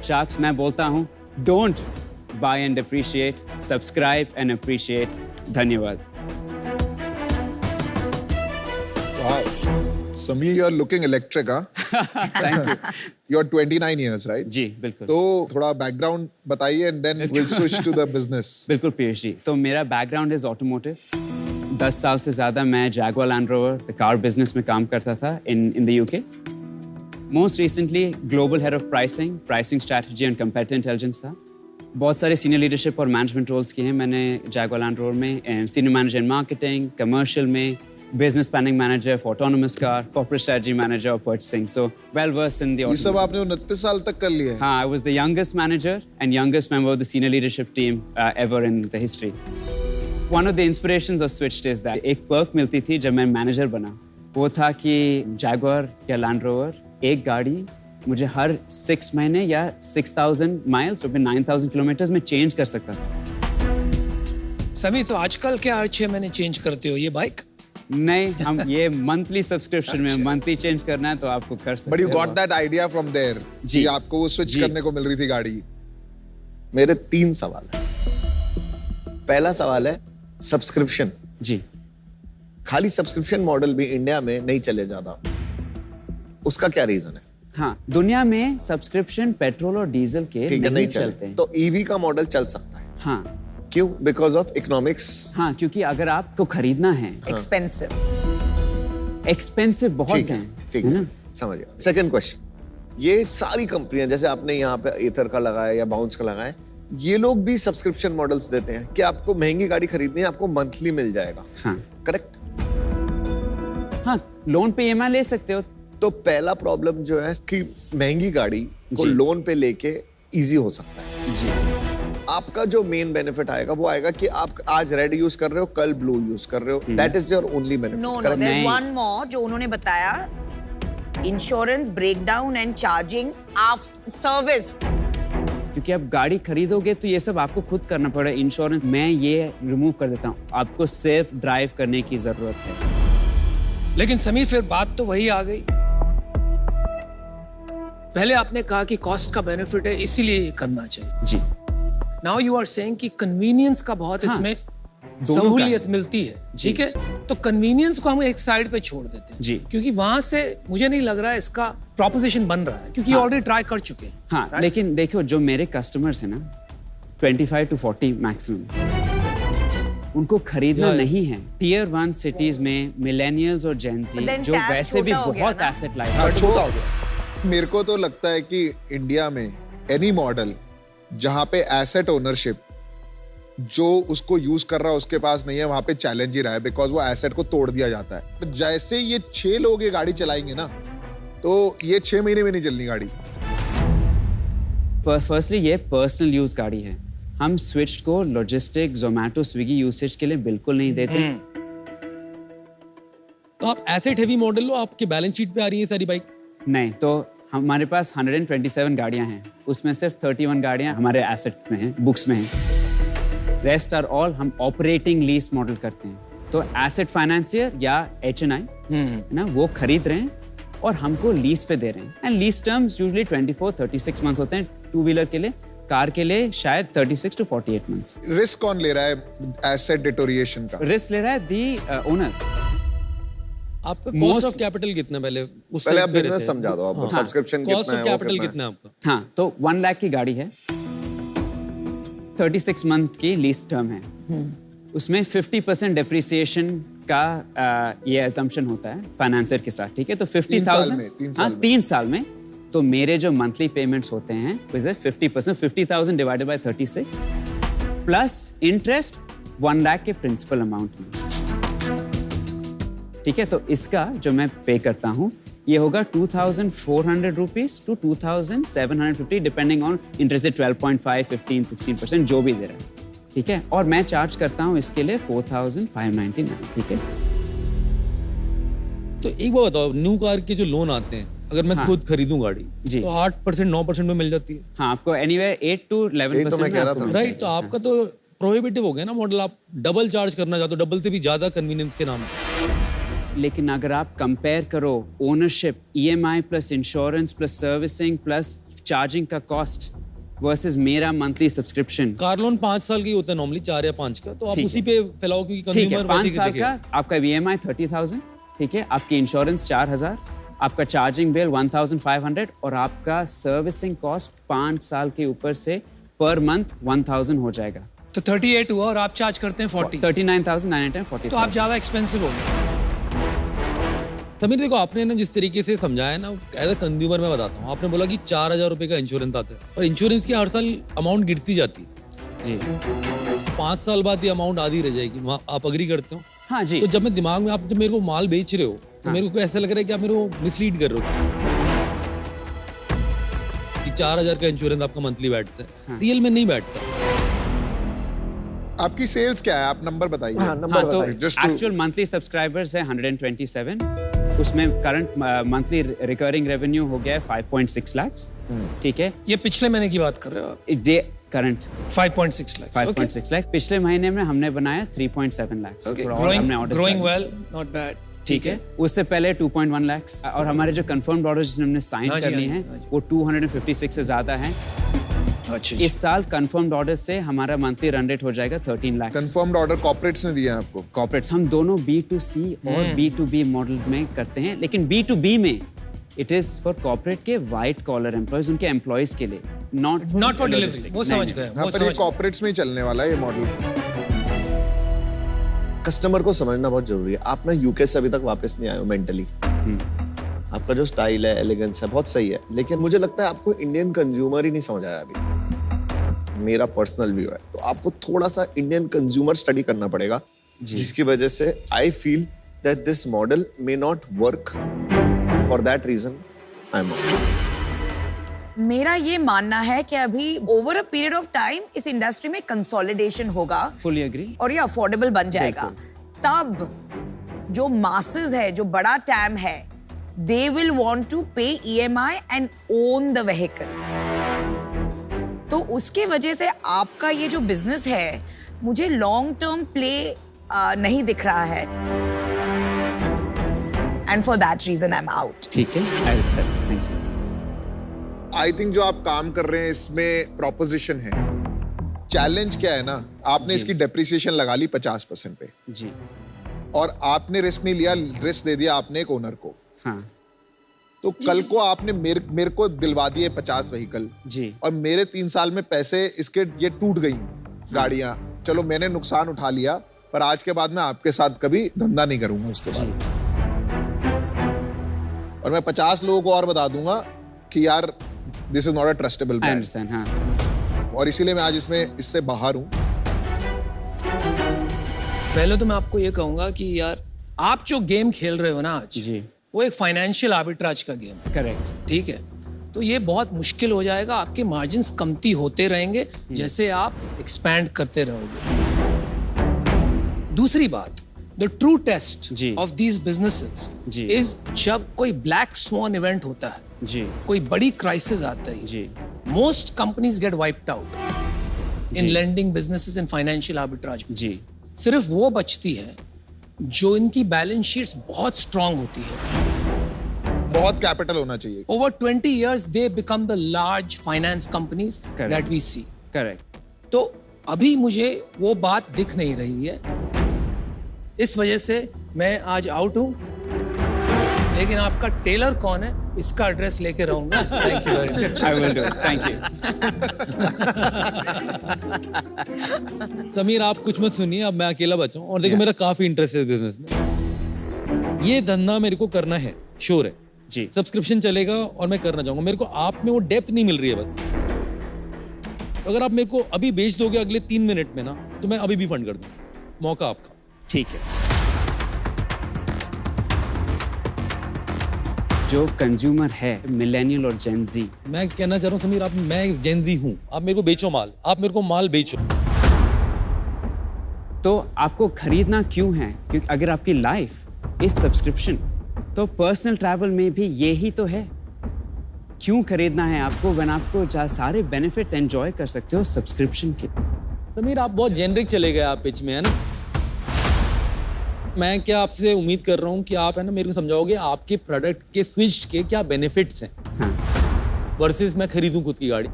Speaker 13: शार्क्स, मैं बोलता हूँ, don't buy and appreciate, subscribe and appreciate. धन्यवाद।
Speaker 5: Wow. Sameer, you're looking electric, huh?
Speaker 13: Thank you.
Speaker 5: You're 29 years, right?
Speaker 13: जी, बिल्कुल।
Speaker 5: तो थोड़ा बैकग्राउंड बताइए and then we'll switch to the business.
Speaker 13: बिल्कुल पीयूष जी, तो मेरा बैकग्राउंड इज ऑटोमोटिव। 10 साल से ज़्यादा मैं Jaguar Land Rover the car business में काम करता था in the UK. Most recently global head of pricing strategy and competitive intelligence था। बहुत सारे सीनियर लीडरशिप और मैनेजमेंट रोल्स किए हैं मैंने जैगुआर लैंड रोवर में, senior manager in marketing, commercial में, business planning manager for autonomous car, corporate strategy manager और purchasing, so well versed in the.
Speaker 5: ये सब आपने 29 साल तक कर लिया है?
Speaker 13: हाँ, I was the youngest manager and youngest member of the senior leadership team ever in the history. One of the inspirations of Switched is that एक पर्क मिलती थी जब मैं मैनेजर बना, वो था कि जैगुआर या लैंड रोवर एक गाड़ी मुझे हर 6 महीने या 6000 माइल्स और 9000 किलोमीटर्स में चेंज कर सकता था।
Speaker 6: सभी तो आजकल क्या हर 6 महीने चेंज करते हो ये बाइक?
Speaker 13: नहीं, हम ये मंथली सब्सक्रिप्शन में मंथली चेंज करना है तो आपको कर सकते हो।
Speaker 5: But you got that idea from there
Speaker 13: जी,
Speaker 5: कि आपको वो स्विच करने को मिल रही थी गाड़ी।
Speaker 4: मेरे 3 सवाल हैं। पहला सवाल है सब्सक्रिप्शन।
Speaker 13: जी,
Speaker 4: खाली सब्सक्रिप्शन मॉडल भी इंडिया में नहीं चले ज्यादा, उसका क्या रीजन है?
Speaker 13: हाँ, दुनिया में सब्सक्रिप्शन पेट्रोल और डीजल के नहीं चलते हैं।
Speaker 4: तो ईवी का मॉडल चल सकता है।
Speaker 13: हाँ,
Speaker 4: क्यों? Because of economics.
Speaker 13: हाँ, क्योंकि अगर आपको खरीदना है, एक्सपेंसिव बहुत है।
Speaker 4: ठीक है ना, समझ गया। सेकंड क्वेश्चन, ये सारी कंपनियां जैसे आपने यहाँ पे एथर का लगाया या बाउंस का लगाया, ये लोग भी सब्सक्रिप्शन मॉडल्स देते हैं कि आपको महंगी गाड़ी खरीदनी है, आपको मंथली मिल जाएगा।
Speaker 13: हाँ,
Speaker 4: करेक्ट?
Speaker 13: हाँ, लोन पे ईएमआई ले सकते हो।
Speaker 4: तो पहला प्रॉब्लम जो है कि महंगी गाड़ी को लोन पे लेके इजी हो सकता है।
Speaker 13: जी,
Speaker 4: आपका जो मेन बेनिफिट आएगा वो आएगा कि आप आज रेड यूज कर रहे हो, कल ब्लू यूज कर रहे हो। That is your only benefit.
Speaker 7: No, there is one more जो उन्होंने बताया, insurance, breakdown and charging after service.
Speaker 13: क्योंकि आप गाड़ी खरीदोगे तो ये सब आपको खुद करना पड़ेगा। इंश्योरेंस मैं ये रिमूव कर देता हूँ, आपको सिर्फ ड्राइव करने की जरूरत है।
Speaker 6: लेकिन समीर, फिर बात तो वही आ गई, पहले आपने कहा कि कॉस्ट का बेनिफिट है इसीलिए ये करना चाहिए।
Speaker 13: जी,
Speaker 6: नाउ यू आर सेइंग कि कन्वीनियंस का बहुत इसमें सहूलियत मिलती है। ठीक है, तो कन्वीनियंस को हम एक साइड पे छोड़ देते हैं
Speaker 13: जी,
Speaker 6: क्योंकि वहां से मुझे नहीं लग रहा है इसका प्रोपोजिशन बन रहा है, क्योंकि ऑलरेडी ट्राई कर चुके हैं।
Speaker 13: हाँ, लेकिन देखो जो मेरे कस्टमर्स हैं ना, 25 to 40 मैक्सिमम, उनको खरीदना नहीं है। टियर 1 सिटीज में मिलेनियल्स और जेनजी जो वैसे भी बहुत एसेट लाइट।
Speaker 5: हाँ, छोटा हो गया। मेरे को तो लगता है कि इंडिया में एनी मॉडल जहां पे एसेट ओनरशिप जो उसको यूज कर रहा है उसके पास नहीं है, वहां पे चैलेंज ही रहा है, बिकॉज वो एसेट को तोड़ दिया जाता है। जैसे ये 6 लोग ये गाड़ी चलाएंगे ना, तो ये 6 महीने में नहीं चलनी गाड़ी।
Speaker 13: फर्स्टली ये पर्सनल यूज गाड़ी है, हम स्विच्ड को लॉजिस्टिक, जोमैटो, स्विगी यूसेज के लिए बिल्कुल नहीं देते।
Speaker 8: तो आप एसेट हेवी मॉडल लो, आपके बैलेंस शीट पे आ रही है सारी बाइक?
Speaker 13: नहीं, तो हमारे पास 127 गाड़ियां हैं, उसमें सिर्फ 31 गाड़ियां हमारे एसेट में हैं, बुक्स में हैं। रेस्ट आर ऑल हम ऑपरेटिंग लीज मॉडल करते हैं। तो एसेट फाइनेंसियर या HNI ना, वो खरीद रहे हैं और हमको लीज पे दे रहे हैं। And lease terms usually 24-36 months होते हैं टू व्हीलर के लिए। कार के लिए शायद 36 to 48 months।
Speaker 5: रिस्क कौन ले रहा है एसेट डिटोरिएशन का?
Speaker 13: रिस्क ले रहा है दी ओनर।
Speaker 8: आपका कॉस्ट ऑफ कैपिटल कितना
Speaker 5: पहले आप बिजनेस समझा दो, आप सब्सक्रिप्शन कितना है,
Speaker 8: कॉस्ट ऑफ कैपिटल कितना है आपका?
Speaker 13: हाँ, तो 1 लाख की गाड़ी है, 36 मंथ की लीज टर्म है, उसमें 50% डेप्रिसिएशन का ये असम्पशन होता है फाइनेंसर के साथ, ठीक है? तो 50,000 3 साल में तो मेरे जो मंथली पेमेंट्स होते हैं 50%, 50,000 divided by 36 plus interest 1 lakh के प्रिंसिपल अमाउंट में, ठीक है? तो इसका जो मैं पे करता हूँ ये होगा 2,400 rupees to 2,750 depending on interest 12.5, 15, 16% जो भी दे रहा है, ठीक है? और मैं चार्ज करता हूँ इसके लिए 4,599, ठीक है?
Speaker 8: तो एक बात बताओ, न्यू कार के जो लोन आते हैं अगर मैं खुद खरीदूं गाड़ी तो 8% 9% में मिल जाती है?
Speaker 13: हाँ, आपको एनीवेयर 8 to 11%।
Speaker 8: राइट, तो आपका तो प्रोहिबिटिव हो गया ना मॉडल, आप डबल चार्ज करना चाहते हो, डबल से भी ज्यादा कन्वीनियंस के नाम पे।
Speaker 13: लेकिन अगर आप कंपेयर करो ownership, EMI plus insurance plus servicing plus charging का कॉस्ट वर्सेस मेरा मंथली सब्सक्रिप्शन,
Speaker 8: कार लोन 5 साल की होता है नॉर्मली, 4 या 5 का, तो आप उसी पे फैलाओ क्योंकि कंज्यूमर
Speaker 13: 5 साल का आपका EMI 30,000, ठीक है? आपकी इंश्योरेंस 4,000, आपका चार्जिंग बिल 1,500 और आपका सर्विसिंग कॉस्ट 5 साल के ऊपर से पर मंथ 1,000 हो जाएगा।
Speaker 6: तो 38 हुआ और आप चार्ज करते हैं 40,
Speaker 13: 39,940।
Speaker 6: तो आप ज्यादा एक्सपेंसिव हो गए।
Speaker 8: समीर देखो, आपने ना जिस तरीके से समझाया ना, एज अ कंज्यूमर मैं बताता हूँ, आपने बोला कि 4,000 रुपए का इंश्योरेंस आता है और इंश्योरेंस की हर साल अमाउंट गिरती जाती है
Speaker 13: जी,
Speaker 8: 5 साल बाद ये अमाउंट आधी रह जाएगी, आप अग्री करते हो?
Speaker 13: हाँ जी।
Speaker 8: तो जब मैं दिमाग में, आप जब मेरे को माल बेच रहे हो तो मेरे को ऐसा लग रहा है कि आप मेरे को मिसलीड कर रहे हो कि 4,000 का इंश्योरेंस आपका मंथली बैठता है, रियल में नहीं बैठता।
Speaker 5: आपकी सेल्स क्या है, आप नंबर बताइए।
Speaker 13: हाँ, तो एक्चुअल मंथली सब्सक्राइबर्स है 127, उसमें करंट मंथली रिकरिंग रेवेन्यू हो गया है 5.6 लाख, ठीक है?
Speaker 6: ये पिछले महीने की बात कर रहे हो आप?
Speaker 13: ये करंट
Speaker 6: 5.6 लाख।
Speaker 13: 5.6 लाख। पिछले महीने में हमने बनाया 3.7 lakh.
Speaker 6: Growing well, not bad,
Speaker 13: ठीक है? उससे पहले 2.1 लाख और हमारे जो कंफर्म्ड ऑर्डर जिसने हमने साइन करनी है वो 256 से ज्यादा है। इस साल कंफर्म्ड ऑर्डर से हमारा मंथली रन रेट हो जाएगा 13 लाख।
Speaker 5: कंफर्म्ड ऑर्डर कॉर्पोरेट्स ने दिया है आपको?
Speaker 13: कॉर्पोरेट्स हम दोनों B2C और B2B मॉडल में करते हैं, लेकिन B2B में इट इज फॉर कॉर्पोरेट के व्हाइट कॉलर एम्प्लॉयज, उनके एम्प्लॉयज के लिए, नॉट
Speaker 6: फॉर डिलीवरी। वो समझ गए,
Speaker 5: वो पर ये कॉर्पोरेट्स में ही चलने वाला है ये मॉडल।
Speaker 4: कस्टमर को समझना बहुत जरूरी है। आप ना यूके से अभी तक वापस नहीं आए हो मेंटली। आपका जो स्टाइल है, एलिगेंस है, बहुत सही है, लेकिन मुझे लगता है आपको इंडियन कंज्यूमर ही नहीं समझ आया अभी। मेरा पर्सनल व्यू है, तो आपको थोड़ा सा इंडियन कंज्यूमर स्टडी करना पड़ेगा, जिसकी वजह से I feel that this model may not work. For that reason I am out.
Speaker 7: मेरा ये मानना है कि अभी over a period of time इस इंडस्ट्री में कंसोलिडेशन होगा,
Speaker 13: फुली एग्री, और
Speaker 7: ये अफोर्डेबल बन जाएगा। तब जो मासेस है, जो बड़ा टैम है, they will want to pay EMI and own the vehicle। तो उसके वजह से आपका ये जो बिजनेस है मुझे लॉन्ग टर्म प्ले नहीं दिख रहा है, and for that reason I'm out।
Speaker 13: ठीक है, I accept, thank you।
Speaker 5: I think जो आप काम कर रहे हैं इसमें प्रोपोजिशन है। चैलेंज क्या है ना, आपने इसकी डेप्रिसिएशन लगा ली 50% पे
Speaker 13: जी,
Speaker 5: और आपने रिस्क नहीं लिया, रिस्क दे दिया आपने एक ओनर को।
Speaker 13: हाँ,
Speaker 5: तो कल को आपने मेरे को दिलवा दिए 50 व्हीकल
Speaker 13: जी, और
Speaker 5: मेरे 3 साल में पैसे इसके ये टूट गई गाड़ियां, चलो मैंने नुकसान उठा लिया, पर आज के बाद मैं आपके साथ कभी धंधा नहीं करूंगा उसके बाद। और मैं 50 लोगों को और बता दूंगा कि यार this is not a trustable brand.
Speaker 13: हाँ।
Speaker 5: और इसीलिए मैं आज इससे बाहर हूं।
Speaker 6: पहले तो मैं आपको ये कहूंगा कि यार आप जो गेम खेल रहे हो ना आज
Speaker 13: जी,
Speaker 6: वो एक फाइनेंशियल आर्बिट्राज का गेम है।
Speaker 13: करेक्ट,
Speaker 6: ठीक है? तो ये बहुत मुश्किल हो जाएगा, आपके मार्जिन्स कमती होते रहेंगे जैसे आप एक्सपैंड करते रहोगे। दूसरी बात, the true test of these businesses is जब कोई ब्लैक स्वॉन इवेंट होता है
Speaker 13: जी,
Speaker 6: कोई बड़ी क्राइसिस आता है जी, most companies get wiped out in lending businesses in financial arbitrage जी। सिर्फ वो बचती है जो इनकी बैलेंस शीट्स बहुत स्ट्रांग होती है।
Speaker 5: बहुत कैपिटल होना चाहिए।
Speaker 6: Over 20 years, they become the large finance companies
Speaker 13: Correct.
Speaker 6: that we see.
Speaker 13: Correct.
Speaker 6: तो अभी मुझे वो बात दिख नहीं रही है, इस वजह से मैं आज आउट हूँ। लेकिन आपका टेलर कौन है, इसका एड्रेस लेके रहूंगा। Thank you very much.
Speaker 13: I will do it, thank you.
Speaker 8: Sameer आप कुछ मत सुनिए, अब मैं अकेला बचा हूं और देखो मेरा काफी इंटरेस्ट है इस बिजनेस में। ये धंधा मेरे को करना है, श्योर है
Speaker 13: जी।
Speaker 8: सब्सक्रिप्शन चलेगा और मैं करना चाहूंगा। मेरे को आप में वो डेप्थ नहीं मिल रही है बस। तो अगर आप मेरे को अभी बेच दोगे अगले 3 मिनट में ना, तो मैं अभी भी फंड कर दूंगा। मौका आपका।
Speaker 13: ठीक है। जो कंज्यूमर है मिलेनियल और जेन जी,
Speaker 8: मैं कहना चाह रहा हूँ समीर, आप, मैं जेन जी हूँ, आप मेरे को बेचो माल, आप मेरे को माल बेचो।
Speaker 13: तो आपको खरीदना क्यों है? क्योंकि अगर आपकी लाइफ इज सब्सक्रिप्शन, तो पर्सनल ट्रैवल में भी यही तो है। क्यों खरीदना है आपको when आपको सारे बेनिफिट्स एंजॉय कर सकते हो सब्सक्रिप्शन के।
Speaker 8: समीर आप बहुत जेनरिक चले गए आप पिच में, है ना। मैं क्या आपसे उम्मीद कर रहा हूँ कि आप है ना मेरे को समझाओगे आपके प्रोडक्ट के स्विच के क्या बेनिफिट्स हैं।
Speaker 13: हाँ।
Speaker 8: वर्सेस मैं खरीदूं खुद की गाड़ी।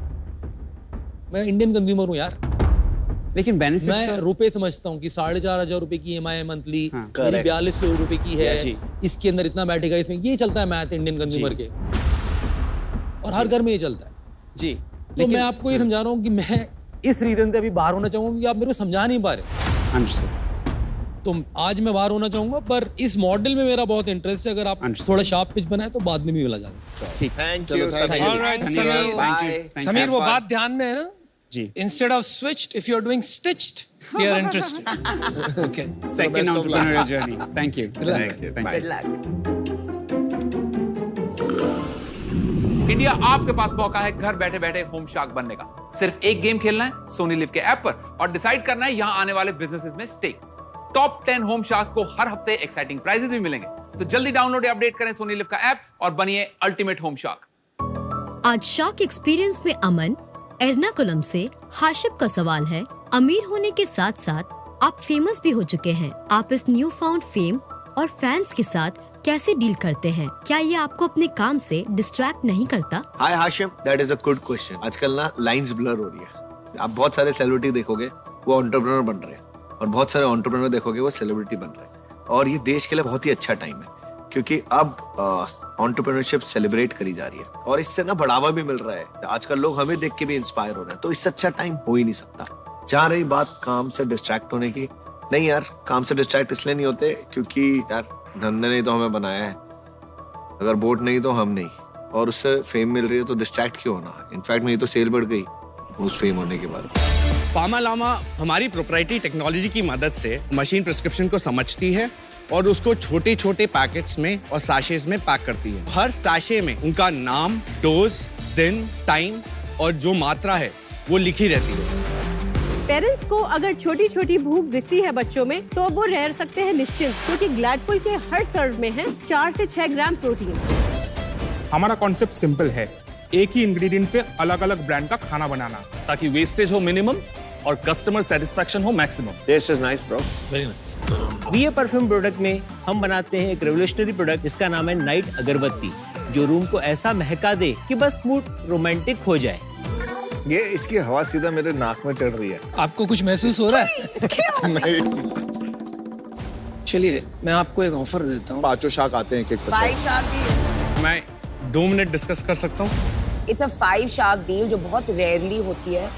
Speaker 8: मैं इंडियन कंज्यूमर हूँ यार,
Speaker 13: लेकिन बेनिफिट्स
Speaker 8: मैं रुपए समझता हूँ कि 4,500 रुपए की EMI है मंथली, मेरी 4200 रुपए की है, इसके अंदर इतना बैठेगा, इसमें ये चलता है मैथ इंडियन कंज्यूमर के, और हर घर में ये चलता है
Speaker 13: जी।
Speaker 8: तो मैं आपको ये समझा रहा हूँ कि मैं इस रीजन से अभी बाहर होना चाहूंगा कि आप मेरे को समझा नहीं पा रहे।
Speaker 13: अंडरस्टूड।
Speaker 8: तो आज मैं बाहर होना चाहूंगा, पर इस मॉडल में मेरा बहुत इंटरेस्ट है। अगर आप थोड़ा शार्प पिच बनाए तो बाद में भी मिला जाएगा।
Speaker 13: ठीक,
Speaker 5: थैंक यू
Speaker 6: Alright, समीर वो बात ध्यान में है ना
Speaker 13: जी।
Speaker 6: Instead of switched, if you're doing stitched, we are interested. Okay.
Speaker 13: Second entrepreneurial journey. Thank you.
Speaker 6: Good luck.
Speaker 13: Thank you. Thank
Speaker 7: Good
Speaker 13: you.
Speaker 7: luck.
Speaker 1: India आपके पास मौका है घर बैठे बैठे होम शार्क बनने का। सिर्फ एक गेम खेलना है सोनी लिव के ऐप पर और डिसाइड करना है यहां आने वाले बिजनेसेस में स्टेक। टॉप 10 होम शार्क्स को हर हफ्ते एक्साइटिंग प्राइजेस भी मिलेंगे। तो जल्दी डाउनलोड या अपडेट करें सोनी लिव का ऐप और बनिए अल्टीमेट होम शार्क।
Speaker 14: आज शार्क एक्सपीरियंस में अमन एर्नाकुलम से हाशिब का सवाल है, अमीर होने के साथ साथ आप फेमस भी हो चुके हैं, आप इस न्यू फाउंड फेम और फैंस के साथ कैसे डील करते हैं? क्या ये आपको अपने काम से डिस्ट्रैक्ट नहीं करता?
Speaker 4: Hi Hashim, that is a good question. आजकल ना लाइंस ब्लर हो रही है। आप बहुत सारे सेलिब्रिटी देखोगे वो एंटरप्रेन्योर बन रहे हैं, और बहुत सारे एंटरप्रेन्योर देखोगे वो सेलिब्रिटी बन रहे हैं। और ये देश के लिए बहुत ही अच्छा टाइम है, क्योंकि अब एंटरप्रेन्योरशिप सेलिब्रेट करी जा रही है और इससे ना बढ़ावा भी मिल रहा है। आजकल लोग हमें देख के भी इंस्पायर हो रहे हैं, तो इससे अच्छा टाइम हो ही नहीं सकता। जहाँ रही बात काम से डिस्ट्रैक्ट होने की, नहीं यार, काम से डिस्ट्रैक्ट इसलिए नहीं होते क्योंकि यार धंधे नहीं तो हमें बनाया है, अगर बोट नहीं तो हम नहीं, और उससे फेम मिल रही है तो डिस्ट्रैक्ट क्यों होना। इनफैक्ट मेरी तो सेल बढ़ गई उस फेम होने के बाद।
Speaker 15: फार्मा लामा हमारी प्रोप्राइटरी टेक्नोलॉजी की मदद से मशीन प्रिस्क्रिप्शन को समझती है और उसको छोटे छोटे पैकेट्स में और सैशेज में पैक करती है। हर सैशे में उनका नाम, डोज, दिन, टाइम और जो मात्रा है वो लिखी रहती है।
Speaker 16: पेरेंट्स को अगर छोटी छोटी भूख दिखती है बच्चों में, तो वो रह सकते हैं निश्चिंत, क्योंकि ग्लैडफुल के हर सर्व में है 4 से 6 ग्राम प्रोटीन।
Speaker 11: हमारा कॉन्सेप्ट सिंपल है, एक ही इंग्रेडिएंट से अलग अलग ब्रांड का खाना बनाना,
Speaker 17: ताकि वेस्टेज हो मिनिमम और कस्टमर सेटिस्फैक्शन हो maximum.
Speaker 4: This is nice bro,
Speaker 17: very nice.
Speaker 18: BA perfume product में हम बनाते हैं एक रेवोल्यूशनरी प्रोडक्ट, जिसका नाम है नाइट अगरबत्ती, जो रूम को ऐसा महका दे कि बस मूड रोमांटिक हो जाए।
Speaker 4: ये इसकी हवा सीधा मेरे नाक में चढ़ रही है।
Speaker 6: आपको कुछ महसूस हो रहा है?
Speaker 4: नहीं।
Speaker 6: चलिए मैं आपको एक ऑफर देता हूँ।
Speaker 5: 5 शार्क आते हैं एक-एक।
Speaker 7: 5 शार्क डील।
Speaker 15: मैं 2 मिनट डिस्कस कर सकता हूँ।
Speaker 7: इट्स अ 5 शार्क डील जो बहुत रेयरली होती है।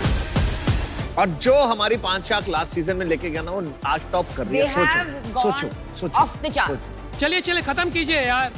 Speaker 4: और जो हमारी 5 शार्क लास्ट सीजन में लेके गया ना, वो आज टॉप कर रही है। सोचो, सोचो, सोचो।
Speaker 7: Of the charts.
Speaker 6: चलिए खत्म कीजिए यार।